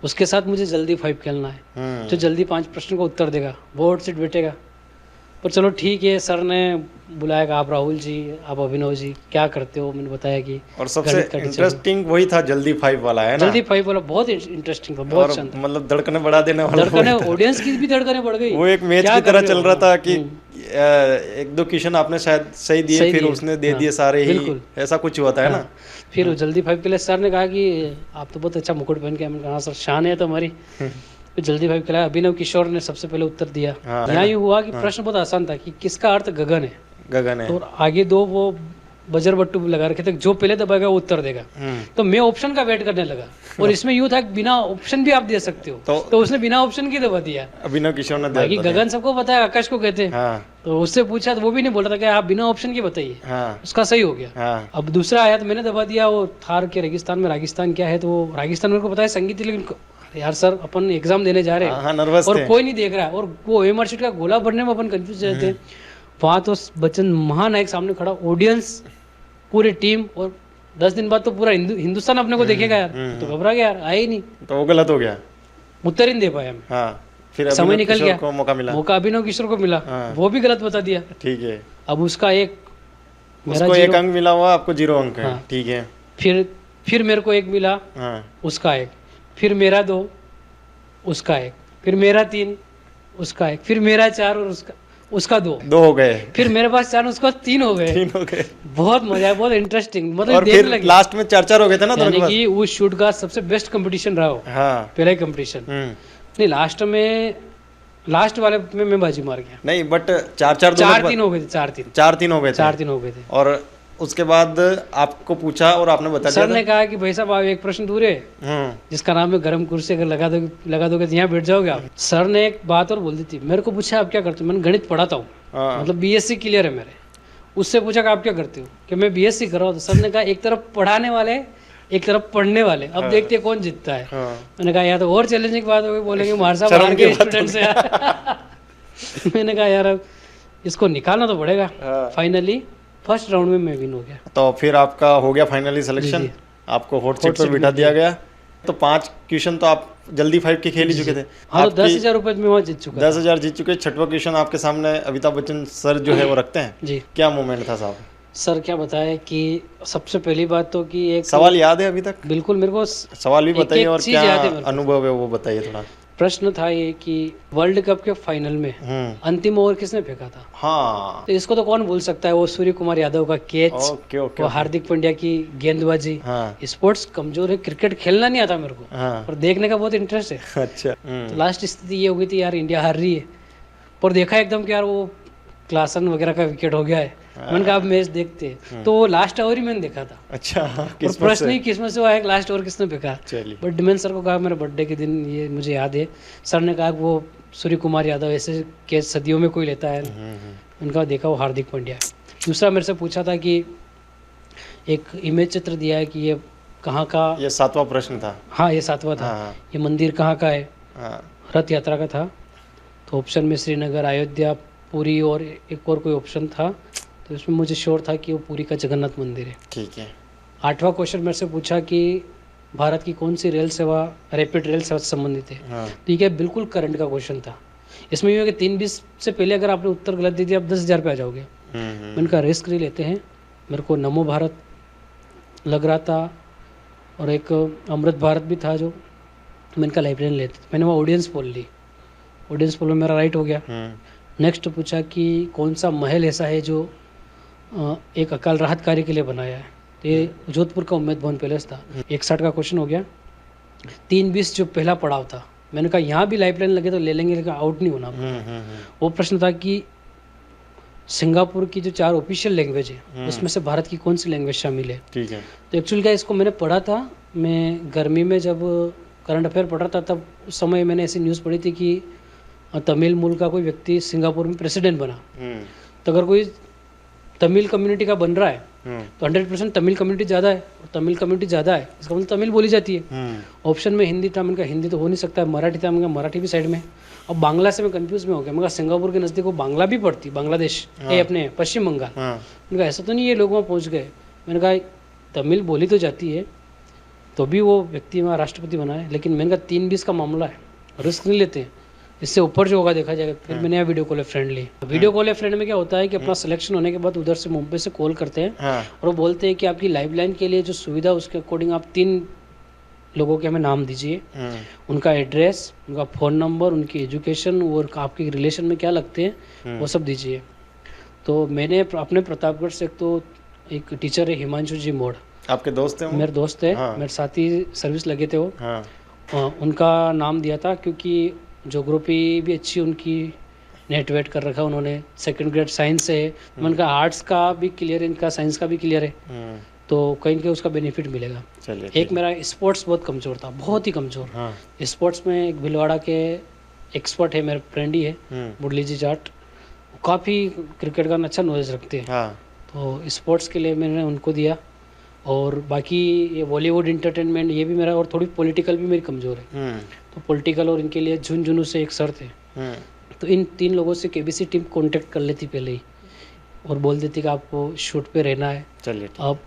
उसके साथ मुझे जल्दी 5 खेलना है। जो जल्दी 5 प्रश्न का उत्तर देगा वो हॉट सीट बैठेगा। पर चलो ठीक है, सर ने बुलाया, आप राहुल जी, आप अभिनव जी क्या करते हो, मैंने बताया कि। और सबसे इंटरेस्टिंग वही था जल्दी 5 वाला, है ना? जल्दी 5 वाला बहुत इंटरेस्टिंग था, बहुत शानदार। मतलब धड़कने बढ़ा देने वाला, धड़कने, ऑडियंस की भी धड़कने बढ़ गई। वो एक मैच की तरह चल रहा था कि 1-2 क्वेश्चन आपने शायद सही दिए, फिर उसने दे दिए सारे ही, ऐसा कुछ हुआ था, है ना? फिर जल्दी 5 के लिए सर ने कहा कि आप तो बहुत अच्छा मुकुट पहन के, मैंने कहा सर शान है तो हमारी। तो जल्दी 5 खिलाया। अभिनव किशोर ने सबसे पहले उत्तर दिया। यहाँ यूँ हुआ कि प्रश्न बहुत आसान था कि किसका अर्थ गगन है। गगन है। तो आगे 2 वो बजर बट्टू लगा रखे थे, जो पहले दबाएगा वो उत्तर देगा। तो मैं ऑप्शन का वेट करने लगा, और इसमें यूँ था कि बिना ऑप्शन भी आप दे सकते हो, तो उसने बिना ऑप्शन की दबा दिया। अभिनव किशोर ने बाकी गगन सबको पता है, आकाश को कहते हैं। तो उससे पूछा तो वो भी नहीं बोल रहा था कि आप बिना ऑप्शन के बताइए। उसका सही हो गया। अब दूसरा आया तो मैंने दबा दिया, वो थार के रेगिस्तान में रागिस्तान क्या है, तो वो रागिस्तान मेरे को पता है संगीत, लेकिन यार सर अपन एग्जाम देने जा रहे हैं, नर्वस और कोई नहीं देख रहा है, और वो एमआर शीट का गोला भरने में अपन कंफ्यूज रहते हैं। वहाँ तो बच्चन महानायक सामने खड़ा, ऑडियंस, पूरी टीम, और 10 दिन बाद तो पूरा हिंदुस्तान अपने को देखेगा यार। तो घबरा गया यार, आया ही नहीं, तो वो गलत हो गया, उत्तर ही नहीं दे पाया। फिर समय निकल गया, को मौका अभिनव किशोर को मिला, वो भी गलत बता दिया। ठीक है। अब उसका उसको 1 अंक मिला हुआ, आपको 0 अंक है। ठीक है। फिर मेरे को 1 मिला, उसका 1, फिर मेरा 2, उसका 1, फिर मेरा 3, उसका 1, फिर मेरा 4 और उसका 2 हो गए। फिर मेरे पास 4, उसका 3 हो गए। बहुत मजा आया, बहुत इंटरेस्टिंग। मतलब और फिर लास्ट में 4-4 हो गए थे ना, यानी कि उस शूट का सबसे बेस्ट कंपटीशन रहा हो। पहला ही कंपटीशन नहीं, लास्ट वाले में मैं बाजी मार गया। नहीं, बट 4-3 हो गए थे। 4-3 हो गए थे। और उसके बाद आपको पूछा और आपने बता दिया। सर ने कहा कि भाई साहब आप 1 प्रश्न दूर है, जिसका नाम है गरम कुर्सी, अगर लगा दोगे तो यहाँ बैठ जाओगे आप। सर ने एक बात और बोल दी थी, मेरे को पूछा आप क्या करते हो, मैंने गणित पढ़ाता हूँ, मतलब बीएससी क्लियर है मेरे। उससे पूछा कि आप क्या करते हो, कि मैं बीएससी कर रहा हूँ। तो सर ने कहा एक तरफ पढ़ाने वाले, एक तरफ पढ़ने वाले, अब देखते हैं कौन जीतता है। मैंने कहा यार तो और चैलेंजिंग बात हो गई, बोलेंगे मार साहब बाहर के स्टूडेंट से। मैंने कहा यार इसको निकालना तो पड़ेगा। फाइनली फर्स्ट राउंड में मैं विन हो गया। तो फिर आपका हो गया फाइनली सिलेक्शन, आपको हॉट सीट पर बिठा दिया गया। तो 5 क्वेश्चन तो आप जल्दी 5 के खेल ही चुके थे। हाँ, तो 10,000 रुपए में वहाँ जीत चुका। 10,000 जीत चुके। 6वां क्वेश्चन आपके सामने अमिताभ बच्चन सर जो है वो रखते हैं जी। क्या मोमेंट था साहब? सर क्या बताया कि सबसे पहली बात तो कि एक सवाल याद है अभी तक? बिल्कुल, मेरे को सवाल भी बताइए और क्या अनुभव है वो बताइए थोड़ा। प्रश्न था ये कि वर्ल्ड कप के फाइनल में अंतिम ओवर किसने फेंका था। हाँ, तो इसको तो कौन भूल सकता है, वो सूर्य कुमार यादव का कैच, ओके ओके वो हार्दिक पांड्या की गेंदबाजी। हाँ स्पोर्ट्स कमजोर है, क्रिकेट खेलना नहीं आता मेरे को, हाँ और देखने का बहुत इंटरेस्ट है। अच्छा तो लास्ट स्थिति ये हो गई थी यार, इंडिया हार रही है, पर देखा एकदम कि यार वो क्लासन वगैरह का विकेट हो गया है। मैंने कहा आप मैच देखते हैं, तो वो लास्ट ओवर ही मैंने देखा था। अच्छा, और किस्मत प्रश्न से। ही किस्मत से आया, लास्ट ओवर किसने फेंका। चलिए, बट डिमेन सर को कहा मेरे बर्थडे के दिन, ये मुझे याद है, सर ने कहा कि वो सूर्य कुमार यादव ऐसे कैच सदियों में कोई लेता है। उनका देखा वो हार्दिक पांड्या है। दूसरा मेरे से पूछा था कि एक इमेज चित्र दिया है कि ये कहाँ का, ये 7वां प्रश्न था। हाँ ये 7वां था, हाँ ये मंदिर कहाँ का है। हाँ रथ यात्रा का था। तो ऑप्शन में श्रीनगर, अयोध्या, पुरी और एक और कोई ऑप्शन था, तो इसमें मुझे श्योर था कि वो पुरी का जगन्नाथ मंदिर है। ठीक है। 8वां क्वेश्चन मेरे से पूछा कि भारत की कौन सी रेल सेवा रैपिड रेल सेवा से संबंधित है। हाँ ठीक है, बिल्कुल करंट का क्वेश्चन था। इसमें ये है कि 3:20 से पहले अगर आपने उत्तर गलत दे दिया, आप 10,000 पे आ जाओगे। मैंने कहा रिस्क नहीं लेते हैं। मेरे को नमो भारत लग रहा था, और एक अमृत भारत भी था जो, मैंने कहा लाइब्रेरी लेते। मैंने वो ऑडियंस पोल ली, ऑडियंस पोल में मेरा राइट हो गया। नेक्स्ट पूछा कि कौन सा महल ऐसा है जो एक अकाल राहत कार्य के लिए बनाया है। तो ये जोधपुर का उम्मेद भवन पैलेस था। 61 का क्वेश्चन हो गया। 3:20 जो पहला पड़ाव था, मैंने कहा यहाँ भी लाइफ लाइन लगे तो ले लेंगे, लेकिन आउट नहीं होना। वो प्रश्न था कि सिंगापुर की जो 4 ऑफिशियल लैंग्वेज है, उसमें से भारत की कौन सी लैंग्वेज शामिल है। ठीक है। तो एक्चुअली क्या, इसको मैंने पढ़ा था, मैं गर्मी में जब करंट अफेयर पढ़ रहा था, तब उस समय मैंने ऐसी न्यूज़ पढ़ी थी कि तमिल मूल का कोई व्यक्ति सिंगापुर में प्रेसिडेंट बना। तो अगर कोई तमिल कम्युनिटी का बन रहा है तो 100% तमिल कम्युनिटी ज़्यादा है, और तमिल कम्युनिटी ज़्यादा है इसका मतलब तमिल बोली जाती है। ऑप्शन में हिंदी था, मैंने कहा हिंदी तो हो नहीं सकता है। मराठी था, मैंने कहा मराठी भी साइड में। अब बांग्ला से मैं कंफ्यूज में हो गया। मैं कहा सिंगापुर के नज़दीक वो बांग्ला भी पड़ती, बांग्लादेश है अपने पश्चिम बंगाल। मैंने कहा ऐसा तो नहीं, ये लोग वहाँ पहुँच गए। मैंने कहा तमिल बोली तो जाती है, तो भी वो व्यक्ति वहाँ राष्ट्रपति बना है। लेकिन मैंने कहा 3:20 का मामला है, रिस्क नहीं लेते हैं, इससे ऊपर जो होगा देखा जाएगा। फिर मैंने यहाँ वीडियो कॉल ए फ्रेंड ली। वीडियो कॉल ए फ्रेंड में क्या होता है कि अपना सिलेक्शन होने के बाद उधर से मुंबई से कॉल करते हैं, और वो बोलते हैं कि आपकी लाइफ लाइन के लिए जो सुविधा, उसके अकॉर्डिंग आप 3 लोगों के हमें नाम दीजिए, उनका एड्रेस, उनका फ़ोन नंबर, उनकी एजुकेशन और आपके रिलेशन में क्या लगते हैं वो सब दीजिए। तो मैंने अपने प्रतापगढ़ से एक टीचर है हिमांशु जी मोड़, आपके दोस्त हैं वो? मेरे दोस्त है। मेरे साथ ही सर्विस लगे थे वो। उनका नाम दिया था क्योंकि ज्योग्राफी भी अच्छी उनकी, नेट वेट कर रखा उन्होंने, 2nd ग्रेड साइंस है। मैंने कहा आर्ट्स का भी क्लियर है, इनका साइंस का भी क्लियर है, तो कहीं के उसका बेनिफिट मिलेगा। एक मेरा स्पोर्ट्स बहुत कमज़ोर था, बहुत ही कमज़ोर। स्पोर्ट्स में एक भिलवाड़ा के एक्सपर्ट है, मेरे फ्रेंड ही है, मुरली जी जाट, काफ़ी क्रिकेट का अच्छा नॉलेज रखते हैं। तो स्पोर्ट्स के लिए मैंने उनको दिया। और बाकी ये बॉलीवुड इंटरटेनमेंट, ये भी मेरा, और थोड़ी पॉलिटिकल भी मेरी कमज़ोर है। तो पॉलिटिकल और इनके लिए झुंझुनू से एक सर थे, तो इन 3 लोगों से केबीसी टीम कांटेक्ट कर लेती पहले ही, और बोल देती कि आपको शूट पे रहना है। चलिए। अब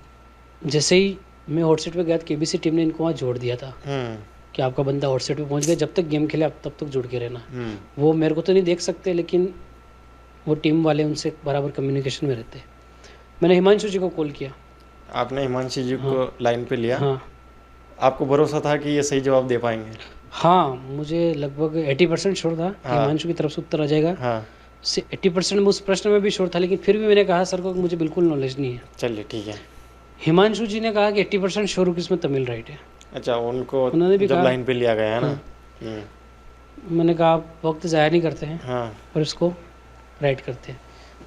जैसे ही मैं हॉट सीट पे गया, केबीसी टीम ने इनको वहाँ जोड़ दिया था कि आपका बंदा हॉट सीट पे पहुँच गया, जब तक गेम खेले आप तब तक जुड़ के रहना। वो मेरे को तो नहीं देख सकते, लेकिन वो टीम वाले उनसे बराबर कम्युनिकेशन में रहते। मैंने हिमांशु जी को कॉल किया। आपने हिमांशु जी को लाइन पे लिया? हाँ। आपको भरोसा था कि ये सही जवाब दे पाएंगे? हाँ, मुझे लगभग 80% श्योर था हिमांशु की तरफ से उत्तर आ जाएगा। 80% में उस प्रश्न में भी श्योर था, लेकिन फिर भी मैंने कहा सर को मुझे बिल्कुल नॉलेज नहीं है। चलिए ठीक है। हिमांशु जी ने कहा कि 80% श्योर हूँ इसमें तमिल राइट है। अच्छा, उन्होंने भी जब कहा, लाइन पे लिया गया है ना। मैंने कहा आप वक्त ज़ाया नहीं करते हैं, और इसको राइट करते हैं।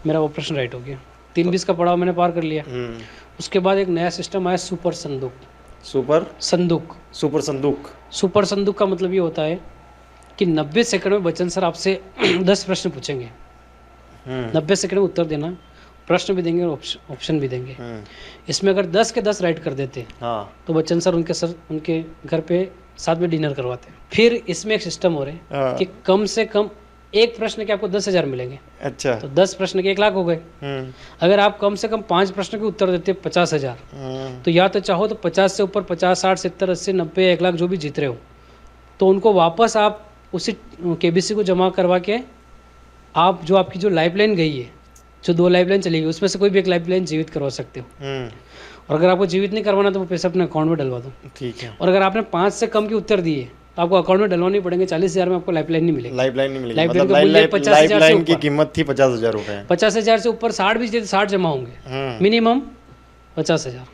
मेरा वो प्रश्न राइट हो गया। 3:20 का पड़ाव मैंने पार कर लिया। उसके बाद एक नया सिस्टम आया, सुपर संदूक। सुपर संदूक का मतलब ये होता है कि 90 सेकंड में बच्चन सर आपसे 10 प्रश्न पूछेंगे। 90 सेकंड में उत्तर देना, प्रश्न भी देंगे और ऑप्शन भी देंगे। इसमें अगर 10 के 10 राइट कर देते तो बच्चन सर उनके घर पे साथ में डिनर करवाते। फिर इसमें एक सिस्टम हो रहा है कि कम से कम एक प्रश्न के आपको 10,000 मिलेंगे। अच्छा। तो 10 प्रश्न के 1 लाख हो गए। अगर आप कम से कम 5 प्रश्न के उत्तर देते 50,000, तो या तो चाहो तो 50 से ऊपर 50, 60, 70, 80, 90, 1 लाख जो भी जीत रहे हो, तो उनको वापस आप उसी केबीसी को जमा करवा के आप जो आपकी जो लाइफलाइन गई है, जो 2 लाइफलाइन चली गई, उसमें से कोई भी एक लाइफलाइन जीवित करवा सकते हो। और अगर आपको जीवित नहीं करवाना तो वो पैसे अपने अकाउंट में डलवा दो। ठीक है। और अगर आपने 5 से कम के उत्तर दिए तो आपको अकाउंट में डलवानी पड़ेंगे, 40,000 में आपको लाइफलाइन नहीं मिलेगी। लाइफलाइन नहीं मिलेगी, लाइफलाइन मतलब का मूल्य 50,000 से लाइफलाइन की ऊपर। कीमत थी 50,000 रुपए। 50,000 से ऊपर 60 भी देते 60 जमा होंगे, मिनिमम 50,000।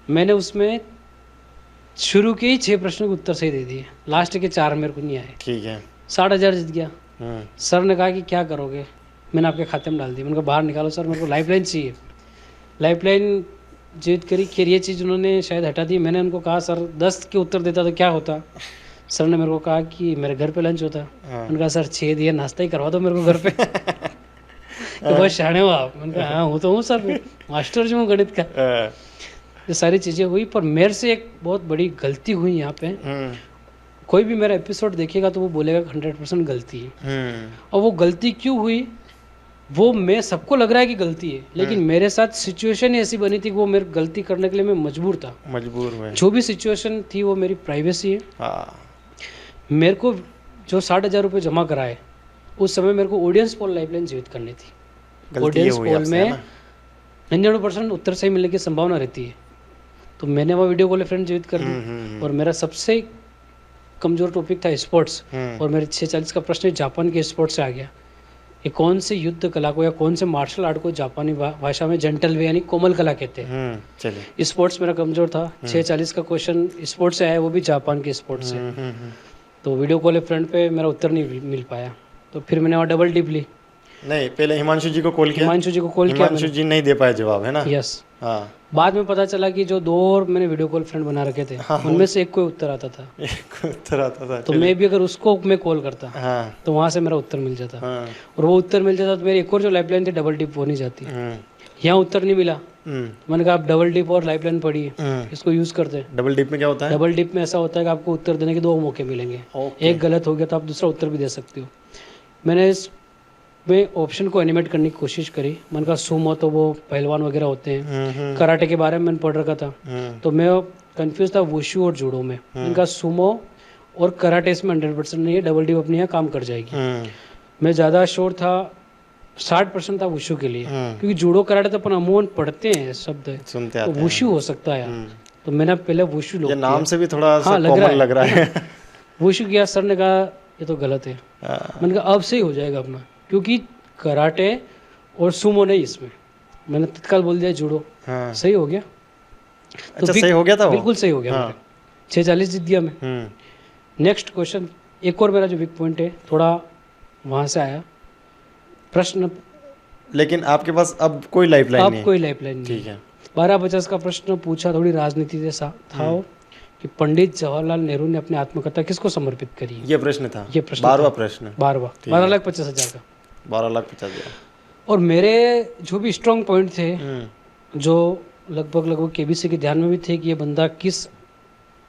मैंने उसमें शुरू के ही 6 प्रश्नों के उत्तर सही दे दिए, लास्ट के 4 मेरे को नहीं आए। ठीक है। 60,000 जीत गया। सर ने कहा कि क्या करोगे, मैंने आपके खाते में डाल दी। मैंने कहा बाहर निकालो सर, मेरे को लाइफलाइन चाहिए। लाइफलाइन जीत करी, खैर ये चीज़ उन्होंने शायद हटा दी। मैंने उनको कहा सर 10 के उत्तर देता तो क्या होता। सर ने मेरे को कहा कि मेरे घर पे लंच होता। मैंने कहा सर 6 दिए, नाश्ता ही करवा दो मेरे को घर पे। तो बहुत शाणे हो आप। मैंने कहा हाँ हूँ तो हूँ सर, मास्टर जो हूँ गणित का। ये सारी चीज़ें हुई, पर मेरे से एक बहुत बड़ी गलती हुई यहाँ पे। कोई भी मेरा एपिसोड देखेगा तो वो बोलेगा 100% गलती है। और वो गलती क्यों हुई, वो मैं सबको लग रहा है कि गलती है, लेकिन मेरे साथ सिचुएशन ऐसी बनी थी कि वो मेरी गलती करने के लिए मैं मजबूर था। जो भी सिचुएशन थी वो मेरी प्राइवेसी है। मेरे को जो 60,000 रुपये जमा कराए, उस समय मेरे को ऑडियंस पोल लाइफलाइन जीवित करनी थी। ऑडियंस पोल में 99% उत्तर सही मिलने की संभावना रहती है, तो मैंने वो वीडियो कॉल फ्रेंड जीवित कर दी। और मेरा सबसे कमजोर टॉपिक था स्पोर्ट्स, और मेरे 640 का प्रश्न जापान के स्पोर्ट्स से आ गया कि कौन से युद्ध कला को या कौन से मार्शल आर्ट को जापानी भाषा में जेंटल वे यानी कोमल कला कहते हैं। चलिए, स्पोर्ट्स मेरा कमजोर था। 640 का क्वेश्चन स्पोर्ट्स से आया, वो भी जापान के स्पोर्ट्स से। तो वीडियो कॉल फ्रेंड पे मेरा उत्तर नहीं मिल पाया, तो फिर मैंने वहाँ डबल डिप ली। नहीं, पहले हिमांशु जी को कॉल किया। हिमांशु जी को कॉल किया, हिमांशु जी नहीं दे पाए जवाब, है ना। यस। हाँ, बाद में पता चला कि जो 2 और मैंने वीडियो कॉल फ्रेंड बना रखे थे, उनमें से एक को उत्तर आता था। एक उत्तर आता था, तो मैं भी अगर उसको मैं कॉल करता तो वहाँ से मेरा उत्तर मिल जाता। और वो उत्तर मिल जाता तो मेरी एक और जो लाइफलाइन थी डबल डिप वो नहीं जाती। यहाँ उत्तर नहीं मिला, मैंने कहा आप डबल डिप और लाइफलाइन पढ़िए, इसको यूज करते हैं। डबल डिप में क्या होता है? डबल डिप में ऐसा होता है कि आपको उत्तर देने के 2 मौके मिलेंगे। एक गलत हो गया तो आप दूसरा उत्तर भी दे सकते हो। मैंने इस में ऑप्शन को एनिमेट करने की कोशिश करी। मैंने कहा सुमो तो वो पहलवान वगैरह होते हैं, कराटे के बारे में मैंने पढ़ रखा था, तो मैं कंफ्यूज था वुशु और जूडो में। मैंने कहा सुमो और कराटे इसमें 100% नहीं है, डबल डिप अपनी यहाँ काम कर जाएगी। मैं ज़्यादा श्योर था, 60% था वुशु के लिए, क्योंकि जूडो कराटे तो अपन अमूमन पढ़ते हैं, शब्द सुनते आते हैं, तो वुशु हो सकता है। तो मैंने पहले वुशु लोग, नाम से भी थोड़ा कॉमन लग रहा है। वुशु किया, सर ने कहा ये तो गलत है। मैंने कहा अब सही हो जाएगा अपना, क्योंकि कराटे और सुमो नहीं इसमें। मैंने तत्काल बोल दिया जूडो। सही हो गया। तो सही हो गया था वो? बिल्कुल सही हो गया। 640 जीत गया मैं। नेक्स्ट क्वेश्चन, एक और मेरा जो वीक पॉइंट है थोड़ा वहाँ से आया प्रश्न, लेकिन आपके पास अब कोई लाइफलाइन नहीं है। कोई लाइफलाइन नहीं। ठीक है। 1250 का प्रश्न पूछा, थोड़ी राजनीति जैसा था वो, कि पंडित जवाहरलाल नेहरू ने अपनी आत्मकथा किसको समर्पित करी। ये प्रश्न था। ये प्रश्न 12वां प्रश्न, 12,50,000 का। 12,50,000। और मेरे जो भी स्ट्रॉन्ग पॉइंट थे, जो लगभग केबीसी के ध्यान में भी थे कि ये बंदा किस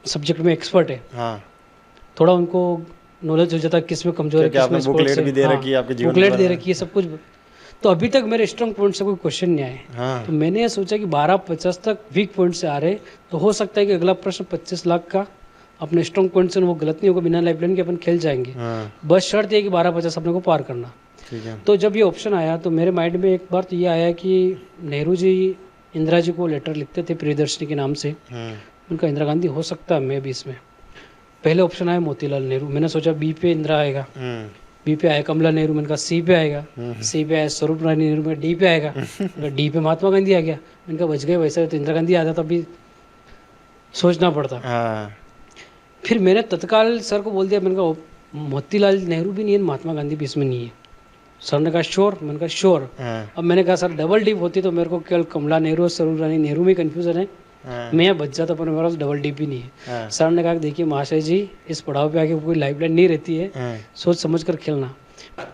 सब्जेक्ट में एक्सपर्ट है। हाँ। थोड़ा उनको नॉलेज हो जाता किस में कमजोर है, किस में बुकलेट भी दे रखी है, आपके जीवन बुकलेट दे रखी है, सब कुछ। तो अभी तक मेरे स्ट्रॉन्ग पॉइंट से कोई क्वेश्चन नहीं आए। हाँ। तो मैंने ये सोचा कि 1250 तक वीक पॉइंट से आ रहे, तो हो सकता है कि अगला प्रश्न 25 लाख का अपने स्ट्रॉन्ग पॉइंट से वो गलत नहीं होगा, बिना लाइफलाइन के अपन खेल जाएंगे। हाँ। बस शर्त है कि 1250 अपने को पार करना। ठीक है। तो जब ये ऑप्शन आया तो मेरे माइंड में एक बार तो ये आया कि नेहरू जी इंदिरा जी को लेटर लिखते थे प्रियदर्शनी के नाम से। उनका इंदिरा गांधी हो सकता है, मैं भी इसमें। पहले ऑप्शन आया मोतीलाल नेहरू, मैंने सोचा बी पे इंदिरा आएगा, बी पे आया कमला नेहरू, मैंने कहा सी पे आएगा, सी पे आया स्वरूप रानी नेहरू, में डी पे आएगा, डी पे महात्मा गांधी आ गया। मैंने कहा बच गए, वैसे तो इंदिरा गांधी आता तो अभी सोचना पड़ता। फिर मैंने तत्काल सर को बोल दिया, मैंने कहा मोतीलाल नेहरू भी नहीं है, महात्मा गांधी भी इसमें नहीं है। सर ने कहा श्योर, मैंने कहा श्योर। अब मैंने कहा सर डबल डिप होती तो मेरे को केवल कमला नेहरू और स्वरूप रानी नेहरू में कंफ्यूजन है, मैं यहाँ बच जाता, पर मेरे पास डबल डिप ही नहीं है। सर ने कहा देखिए महाशय जी, इस पड़ाव पे आके कोई लाइफलाइन नहीं रहती है, सोच समझ कर खेलना।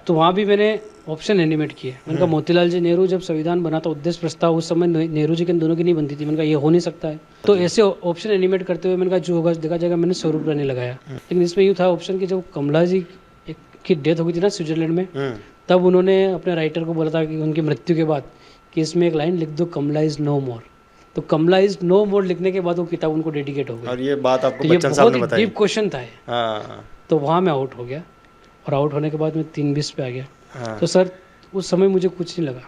तो वहाँ भी मैंने ऑप्शन एनिमेट किए। मैंने कहा मोतीलाल जी नेहरू जब संविधान बना था, उद्देश्य प्रस्ताव उस समय नेहरू जी के दोनों की नहीं बनती थी, मैंने कहा ये हो नहीं सकता है। तो ऐसे ऑप्शन एनिमेट करते हुए मैंने कहा जो होगा देखा जाएगा, मैंने स्वरूप रानी लगाया। लेकिन इसमें यूँ था ऑप्शन की, जब कमला जी की डेथ हो गई थी ना स्विट्जरलैंड में, तब उन्होंने अपने राइटर को बोला था कि उनकी मृत्यु के बाद कि इसमें एक लाइन लिख दो, कमला इज नो मोर। तो कमला इज नो मोर लिखने के बाद वो किताब उनको डेडिकेट हो गई। और ये बात आपको बच्चन साहब ने बताई। डीप क्वेश्चन था। तो वहाँ मैं आउट हो गया, और आउट होने के बाद मैं 320 पे आ गया। तो सर उस समय मुझे कुछ नहीं लगा,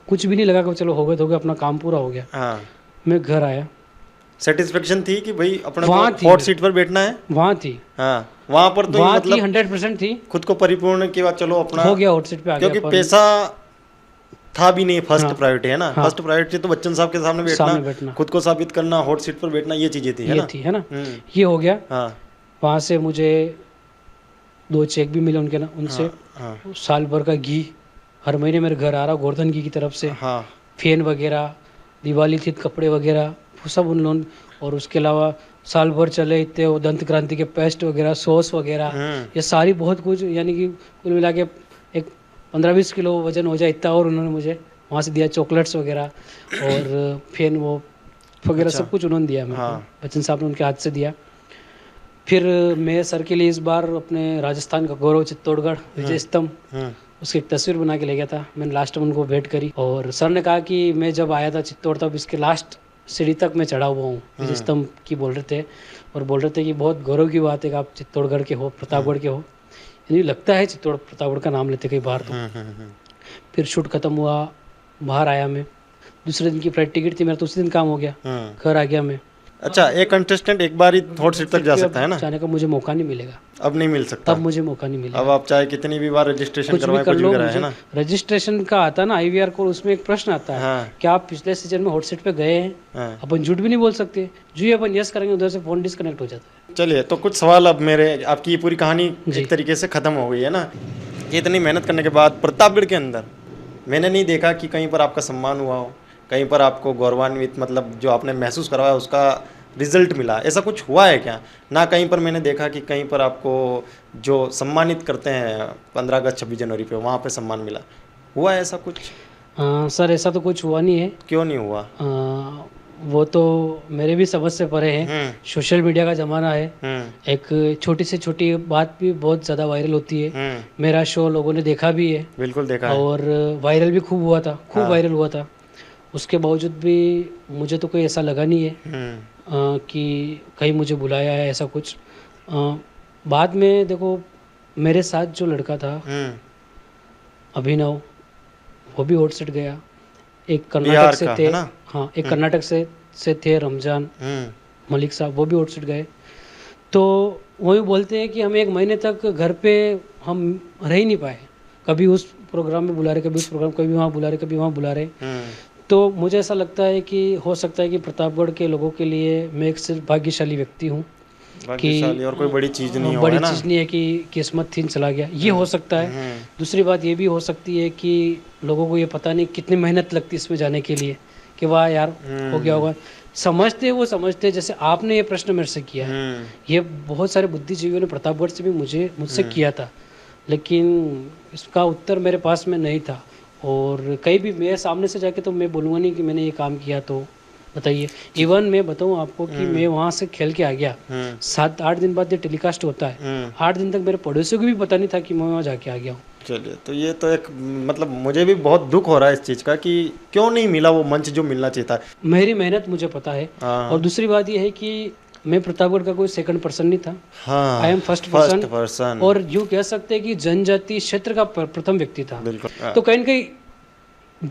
कुछ भी नहीं लगा कि चलो हो गया तो हो गया, अपना काम पूरा हो गया। मैं घर आया, सेटिस्फेक्शन थी कि भाई अपने वहाँ को थी। हॉट सीट पर बैठना है। वहाँ थी, हाँ, वहाँ पर तो वहाँ थी, मतलब 100% थी। खुद को परिपूर्ण के बाद चलो अपना हो गया, हॉट सीट पे आ गया क्योंकि अपन। पैसा था भी नहीं, फर्स्ट हाँ, प्रायोरिटी है ना। हाँ। फर्स्ट प्रायोरिटी तो बच्चन साहब के सामने सामने बैठना। खुद को साबित करना, हॉट सीट पर बैठना, ये चीजें थी, है ये ना। थी, है ना। हम्म। ये हो गया। हाँ वहाँ से मुझे 2 चेक भी मिले उनके ना, उनसे। हाँ साल भर का घी हर महीने मेरे घर आ रहा, गोवर्धन घी की तरफ से। हाँ फैन वगैरह, दिवाली थी तो कपड़े वगैरह, वो सब उन लोगों। और उसके अलावा साल भर चले इतने वो दंत क्रांति के पेस्ट वगैरह, सॉस वगैरह, ये सारी बहुत कुछ, यानी कि कुल मिला के एक 15-20 किलो वजन हो जाए इतना। और उन्होंने मुझे वहाँ से दिया चॉकलेट्स वगैरह और फैन वो वगैरह, अच्छा। सब कुछ उन्होंने दिया मेरे को। हाँ। बच्चन साहब ने उनके हाथ से दिया। फिर मैं सर के लिए इस बार अपने राजस्थान का गौरव चित्तौड़गढ़ विजय स्तंभ, उसकी एक तस्वीर बना के ले गया था। मैंने लास्ट में उनको भेंट करी और सर ने कहा कि मैं जब आया था चित्तौड़ तब इसके लास्ट सीढ़ी तक मैं चढ़ा हुआ हूँ, विजय स्तंभ की बोल रहे थे। और बोल रहे थे कि बहुत गौरव की बात है कि आप चित्तौड़गढ़ के हो, प्रतापगढ़ के हो। यानी लगता है चित्तौड़ प्रतापगढ़ का नाम लेते कई बार तो। फिर शूट खत्म हुआ, बाहर आया मैं, दूसरे दिन की फ्लाइट टिकट थी मेरा, तो उसी दिन काम हो गया, घर आ गया मैं। अच्छा, एक कंटेस्टेंट एक बार ही हॉट सीट तक जा सकता है ना, जाने का मुझे मौका नहीं मिलेगा, अब नहीं मिल सकता। अब मुझे मौका नहीं मिलेगा। अब आप चाहे कितनी भी बार रजिस्ट्रेशन कुछ भी करवाएं, कर कुछ लो, भी कराएं, है ना। रजिस्ट्रेशन का आता है ना IVR को, उसमें एक प्रश्न आता है, हाँ। क्या आप पिछले सीजन में हॉट सीट पे गए हैं? हाँ। अपन झूठ भी नहीं बोल सकते, जो ही अपन यस करेंगे उधर से फोन डिस्कनेक्ट हो जाता है। चलिए, तो कुछ सवाल अब मेरे, आपकी ये पूरी कहानी जी। एक तरीके से खत्म हो गई है ना। ये इतनी मेहनत करने के बाद प्रतापगढ़ के अंदर मैंने नहीं देखा कि कहीं पर आपका सम्मान हुआ हो, कहीं पर आपको गौरवान्वित, मतलब जो आपने महसूस करवाया उसका रिजल्ट मिला, ऐसा कुछ हुआ है क्या? ना कहीं पर मैंने देखा कि कहीं पर आपको जो सम्मानित करते हैं 15 अगस्त 26 जनवरी पे, वहाँ पे सम्मान मिला, हुआ है ऐसा कुछ? सर ऐसा तो कुछ हुआ नहीं है। क्यों नहीं हुआ? वो तो मेरे भी समझ से परे है। सोशल मीडिया का ज़माना है, एक छोटी से छोटी बात भी बहुत ज़्यादा वायरल होती है। मेरा शो लोगों ने देखा भी है, बिल्कुल देखा है। और वायरल भी खूब हुआ था, खूब वायरल हुआ था। उसके बावजूद भी मुझे तो कोई ऐसा लगा नहीं है कि कहीं मुझे बुलाया है, ऐसा कुछ। बाद में देखो, मेरे साथ जो लड़का था अभिनव, वो भी हॉट सीट गया। एक कर्नाटक से थे, हाँ, एक कर्नाटक से थे रमजान मलिक साहब, वो भी हॉट सीट गए। तो वही बोलते हैं कि हम 1 महीने तक घर पे हम रह ही नहीं पाए, कभी उस प्रोग्राम में बुला रहे, कभी उस प्रोग्राम, कभी वहाँ बुला रहे, कभी वहाँ बुला रहे। तो मुझे ऐसा लगता है कि हो सकता है कि प्रतापगढ़ के लोगों के लिए मैं एक सिर्फ भाग्यशाली व्यक्ति हूँ, भाग्यशाली, और कोई बड़ी चीज़ नहीं हो, बड़ी है ना? चीज़ नहीं है कि किस्मत थी चला गया, ये हो सकता है। दूसरी बात ये भी हो सकती है कि लोगों को ये पता नहीं कितनी मेहनत लगती है इसमें जाने के लिए, कि वाह यार हो गया होगा। समझते जैसे आपने ये प्रश्न मेरे से किया है, ये बहुत सारे बुद्धिजीवियों ने प्रतापगढ़ से भी मुझसे किया था, लेकिन इसका उत्तर मेरे पास में नहीं था। और कहीं भी मैं सामने से जाके तो मैं बोलूँगा नहीं कि मैंने ये काम किया, तो बताइए। इवन मैं बताऊँ आपको कि मैं वहाँ से खेल के आ गया, 7-8 दिन बाद ये टेलीकास्ट होता है, 8 दिन तक मेरे पड़ोसियों को भी पता नहीं था कि मैं वहाँ जाके आ गया हूँ। चलिए, तो ये तो एक, मतलब मुझे भी बहुत दुख हो रहा है इस चीज़ का कि क्यों नहीं मिला वो मंच जो मिलना चाहिए था। मेरी मेहनत मुझे पता है। और दूसरी बात ये है कि मैं प्रतापगढ़ का कोई सेकंड पर्सन नहीं था, आई एम फर्स्ट पर्सन। और यूँ कह सकते हैं कि जनजाति क्षेत्र का प्रथम व्यक्ति था। तो कहीं न कहीं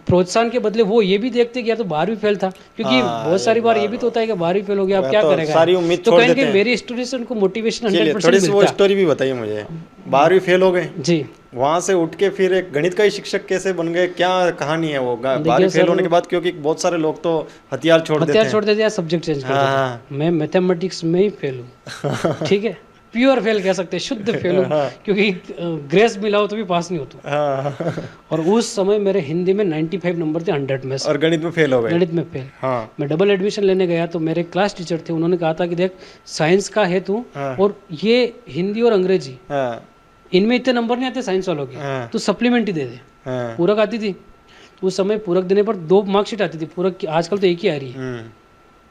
प्रोत्साहन के बदले वो ये भी देखते कि यार तो 12वीं फेल था, क्योंकि बहुत सारी बार ये भी तो होता है कि 12वीं फेल हो गया, अब क्या करेगा, सारी उम्मीद तो छोड़ कहीं न देते कहीं हैं। मेरी स्टोरी से उनको मोटिवेशन 100% थोड़ी सी वो मिलता। स्टोरी भी बताइए मुझे। 12वीं फेल हो गए जी, वहाँ से उठ के फिर एक गणित का ही शिक्षक कैसे बन गए, क्या कहानी है वो? 12वीं फेल होने के बाद, क्योंकि बहुत सारे लोग तो हथियार छोड़ देते हैं, सब्जेक्ट चेंज कर देते हैं। मैं मैथमेटिक्स में ही फेल हूँ, ठीक है, प्योर फेल कह सकते हैं, शुद्ध फेल हूँ, क्योंकि ग्रेस मिला हो तो भी पास नहीं होता। और उस समय मेरे हिंदी में 95 नंबर थे 100 में से, और गणित में फेल हो गए। गणित में फेल। मैं डबल एडमिशन लेने गया तो मेरे क्लास टीचर थे, उन्होंने कहा था कि देख, साइंस का है तू, और ये हिंदी और अंग्रेजी इनमें इतने नंबर नहीं आते साइंस वालों के, तो सप्लीमेंट ही दे दे। पूरक आती थी उस समय, पूरक देने पर 2 मार्कशीट आती थी, पूरक की आजकल तो एक ही आ रही है।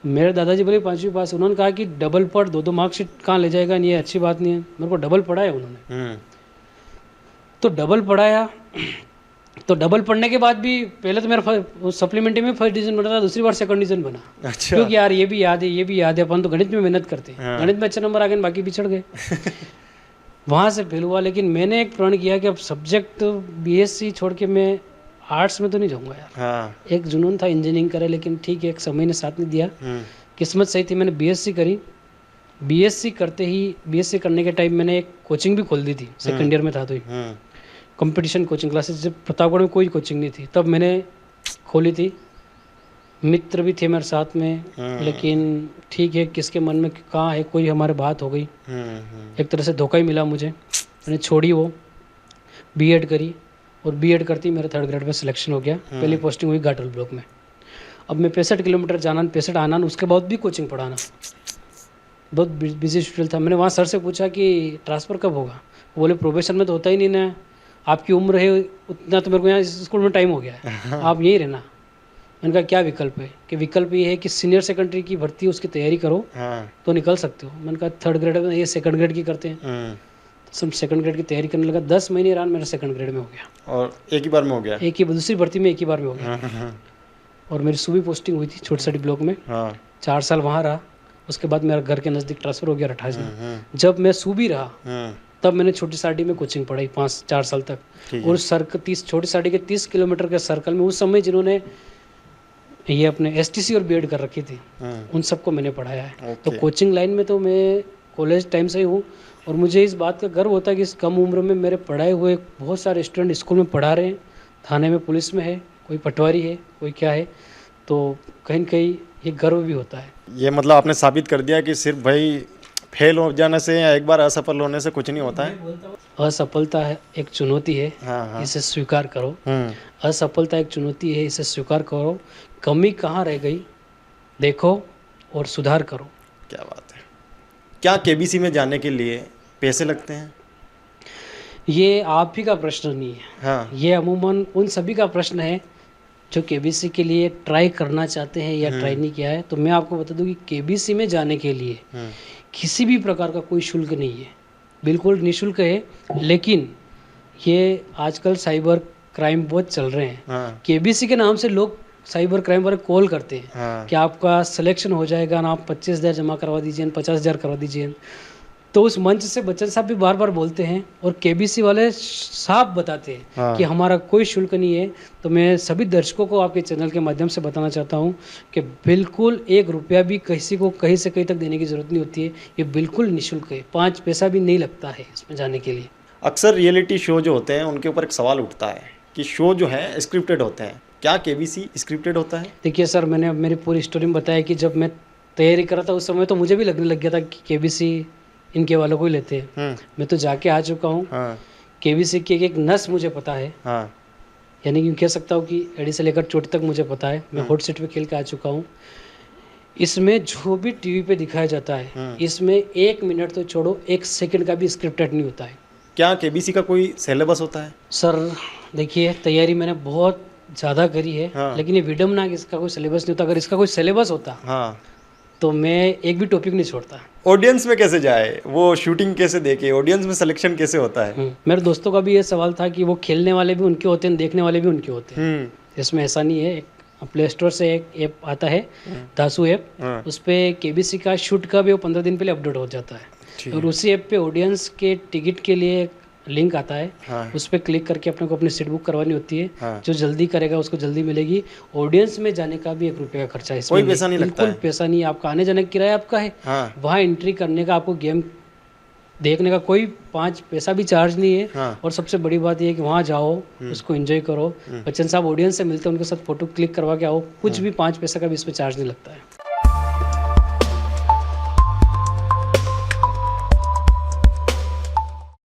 मेरे दादाजी बोले 5वीं पास, उन्होंने कहा कि डबल पढ़, 2 मार्कशीट कहाँ ले जाएगा, नहीं ये अच्छी बात नहीं है। मेरे को डबल पढ़ाया उन्होंने, तो डबल पढ़ाया। तो डबल पढ़ने के बाद भी पहले तो मेरा सप्लीमेंट्री में फर्स्ट डिवीजन बना था, दूसरी बार सेकंड डिवीजन बना। अच्छा। क्योंकि यार ये भी याद है, ये भी याद है, अपन तो गणित में मेहनत करते हैं, गणित में अच्छे नंबर आ गए, बाकी पिछड़ गए। वहाँ से फेल हुआ, लेकिन मैंने एक प्रण किया कि अब सब्जेक्ट BSc छोड़ के मैं आर्ट्स में तो नहीं जाऊँगा यार। एक जुनून था इंजीनियरिंग करे, लेकिन ठीक है, एक समय ने साथ नहीं दिया किस्मत सही थी, मैंने बीएससी करी। बीएससी करते ही, बीएससी करने के टाइम मैंने एक कोचिंग भी खोल दी थी, सेकंड ईयर में था तो ही कंपटीशन कोचिंग क्लासेस। जब प्रतापगढ़ में कोई कोचिंग नहीं थी तब मैंने खोली थी। मित्र भी थे मेरे साथ में, लेकिन ठीक है, किसके मन में कहाँ है, कोई हमारे बात हो गई, एक तरह से धोखा ही मिला मुझे, मैंने छोड़ी वो, बीएड करी। और बीएड करती ही मेरा 3rd ग्रेड में सिलेक्शन हो गया। पहली पोस्टिंग हुई घाटल ब्लॉक में। अब मैं 65 किलोमीटर जाना, 65 आना, उसके बाद भी कोचिंग पढ़ाना, बहुत बिजी शेड्यूल था। मैंने वहाँ सर से पूछा कि ट्रांसफ़र कब होगा। वो बोले प्रोबेशन में तो होता ही नहीं ना, आपकी उम्र है उतना, तो मेरे को यहाँ स्कूल में टाइम हो गया है, आप यहीं रहना। मैंने कहा क्या विकल्प है, कि विकल्प ये है कि सीनियर सेकेंडरी की भर्ती उसकी तैयारी करो तो निकल सकते हो। मैंने कहा 3rd ग्रेड में, ये 2nd ग्रेड की करते हैं, तो सब 2nd ग्रेड की तैयारी करने लगा। 10 महीने रान मेरा 2nd ग्रेड में हो गया, और एक ही बार में हो गया, एक ही दूसरी भर्ती में एक ही बार में हो गया। और मेरी सूबी पोस्टिंग हुई थी छोटी साड़ी ब्लॉक में, 4 साल वहाँ रहा। उसके बाद मेरा घर के नज़दीक ट्रांसफ़र हो गया 28 में। जब मैं सूबी रहा तब मैंने छोटी साड़ी में कोचिंग पढ़ाई 5-4 साल तक। और छोटी साड़ी के 30 किलोमीटर के सर्कल में उस समय जिन्होंने ये अपने एसटीसी और बीएड कर रखी थी, उन सबको मैंने पढ़ाया है। तो कोचिंग लाइन में तो मैं कॉलेज टाइम से ही हूँ। और मुझे इस बात का गर्व होता है कि इस कम उम्र में मेरे पढ़ाए हुए बहुत सारे स्टूडेंट स्कूल में पढ़ा रहे हैं, थाने में पुलिस में है, कोई पटवारी है, कोई क्या है, तो कहीं न कहीं ये गर्व भी होता है। ये मतलब आपने साबित कर दिया कि सिर्फ भाई फेल हो जाने से या एक बार असफल होने से कुछ नहीं होता है। असफलता है एक चुनौती है, इसे स्वीकार करो। असफलता एक चुनौती है, इसे स्वीकार करो। कमी कहाँ रह गई देखो और सुधार करो। क्या बात है। क्या केबीसी में जाने के लिए पैसे लगते हैं? ये आप ही का प्रश्न नहीं है, ये अमूमन उन सभी का प्रश्न है जो केबीसी के लिए ट्राई करना चाहते हैं या ट्राई नहीं किया है। तो मैं आपको बता दूं कि केबीसी में जाने के लिए किसी भी प्रकार का कोई शुल्क नहीं है, बिल्कुल निःशुल्क है। लेकिन ये आजकल साइबर क्राइम बहुत चल रहे हैं। केबीसी के नाम से लोग साइबर क्राइम वाले कॉल करते हैं कि आपका सिलेक्शन हो जाएगा ना, आप 25,000 जमा करवा दीजिए, 50,000 करवा दीजिए। तो उस मंच से बच्चन साहब भी बार बार बोलते हैं और केबीसी वाले साफ बताते हैं कि हमारा कोई शुल्क नहीं है। तो मैं सभी दर्शकों को आपके चैनल के माध्यम से बताना चाहता हूं कि बिल्कुल 1 रुपया भी किसी को कहीं से कहीं तक देने की ज़रूरत नहीं होती है। ये बिल्कुल निःशुल्क है, 5 पैसा भी नहीं लगता है इसमें जाने के लिए। अक्सर रियलिटी शो जो होते हैं उनके ऊपर एक सवाल उठता है कि शो जो है स्क्रिप्टेड होते हैं, क्या केबीसी स्क्रिप्टेड होता है? देखिए सर, मैंने मेरी पूरी स्टोरी में बताया कि जब मैं तैयारी कर रहा था उस समय तो मुझे भी लगने लग गया था कि केबीसी इनके वालों को ही लेते हैं। मैं तो जाके आ चुका हूँ। केबीसी की एक नस मुझे पता है, यानी कि कह सकता हूँ कि एड़ी से लेकर चोटी तक मुझे पता है। मैं हॉट सीट पे खेल के आ चुका हूँ। इसमें जो भी टीवी पे दिखाया जाता है, इसमें 1 मिनट तो छोड़ो, 1 सेकंड का भी स्क्रिप्टेड नहीं होता है। क्या केबीसी का कोई सिलेबस होता है? सर देखिए, तैयारी मैंने बहुत ज़्यादा करी है, लेकिन ये विडम्बना कि इसका कोई सिलेबस नहीं होता। अगर इसका कोई सिलेबस होता तो मैं एक भी टॉपिक नहीं छोड़ता। ऑडियंस में कैसे जाए, वो शूटिंग कैसे देखे, ऑडियंस में सिलेक्शन कैसे होता है? मेरे दोस्तों का भी ये सवाल था कि वो खेलने वाले भी उनके होते हैं, देखने वाले भी उनके होते हैं। इसमें ऐसा नहीं है। प्ले स्टोर से एक ऐप आता है, दासू ऐप, उस पर केबीसी का शूट का भी वो 15 दिन पहले अपडेट हो जाता है। और उसी ऐप पे ऑडियंस के टिकट के लिए लिंक आता है, उस पर क्लिक करके अपने को अपनी सीट बुक करवानी होती है। जो जल्दी करेगा उसको जल्दी मिलेगी। ऑडियंस में जाने का भी 1 रुपये का खर्चा है, कोई पैसा नहीं लगता है। बिल्कुल पैसा नहीं, आपका आने जाने का किराया आपका है। वहाँ एंट्री करने का, आपको गेम देखने का कोई 5 पैसा भी चार्ज नहीं है। और सबसे बड़ी बात यह है कि वहाँ जाओ, उसको एंजॉय करो। बच्चन साहब ऑडियंस से मिलते हैं, उनके साथ फोटो क्लिक करवा के आओ। कुछ भी 5 पैसा का भी इसमें चार्ज नहीं लगता है।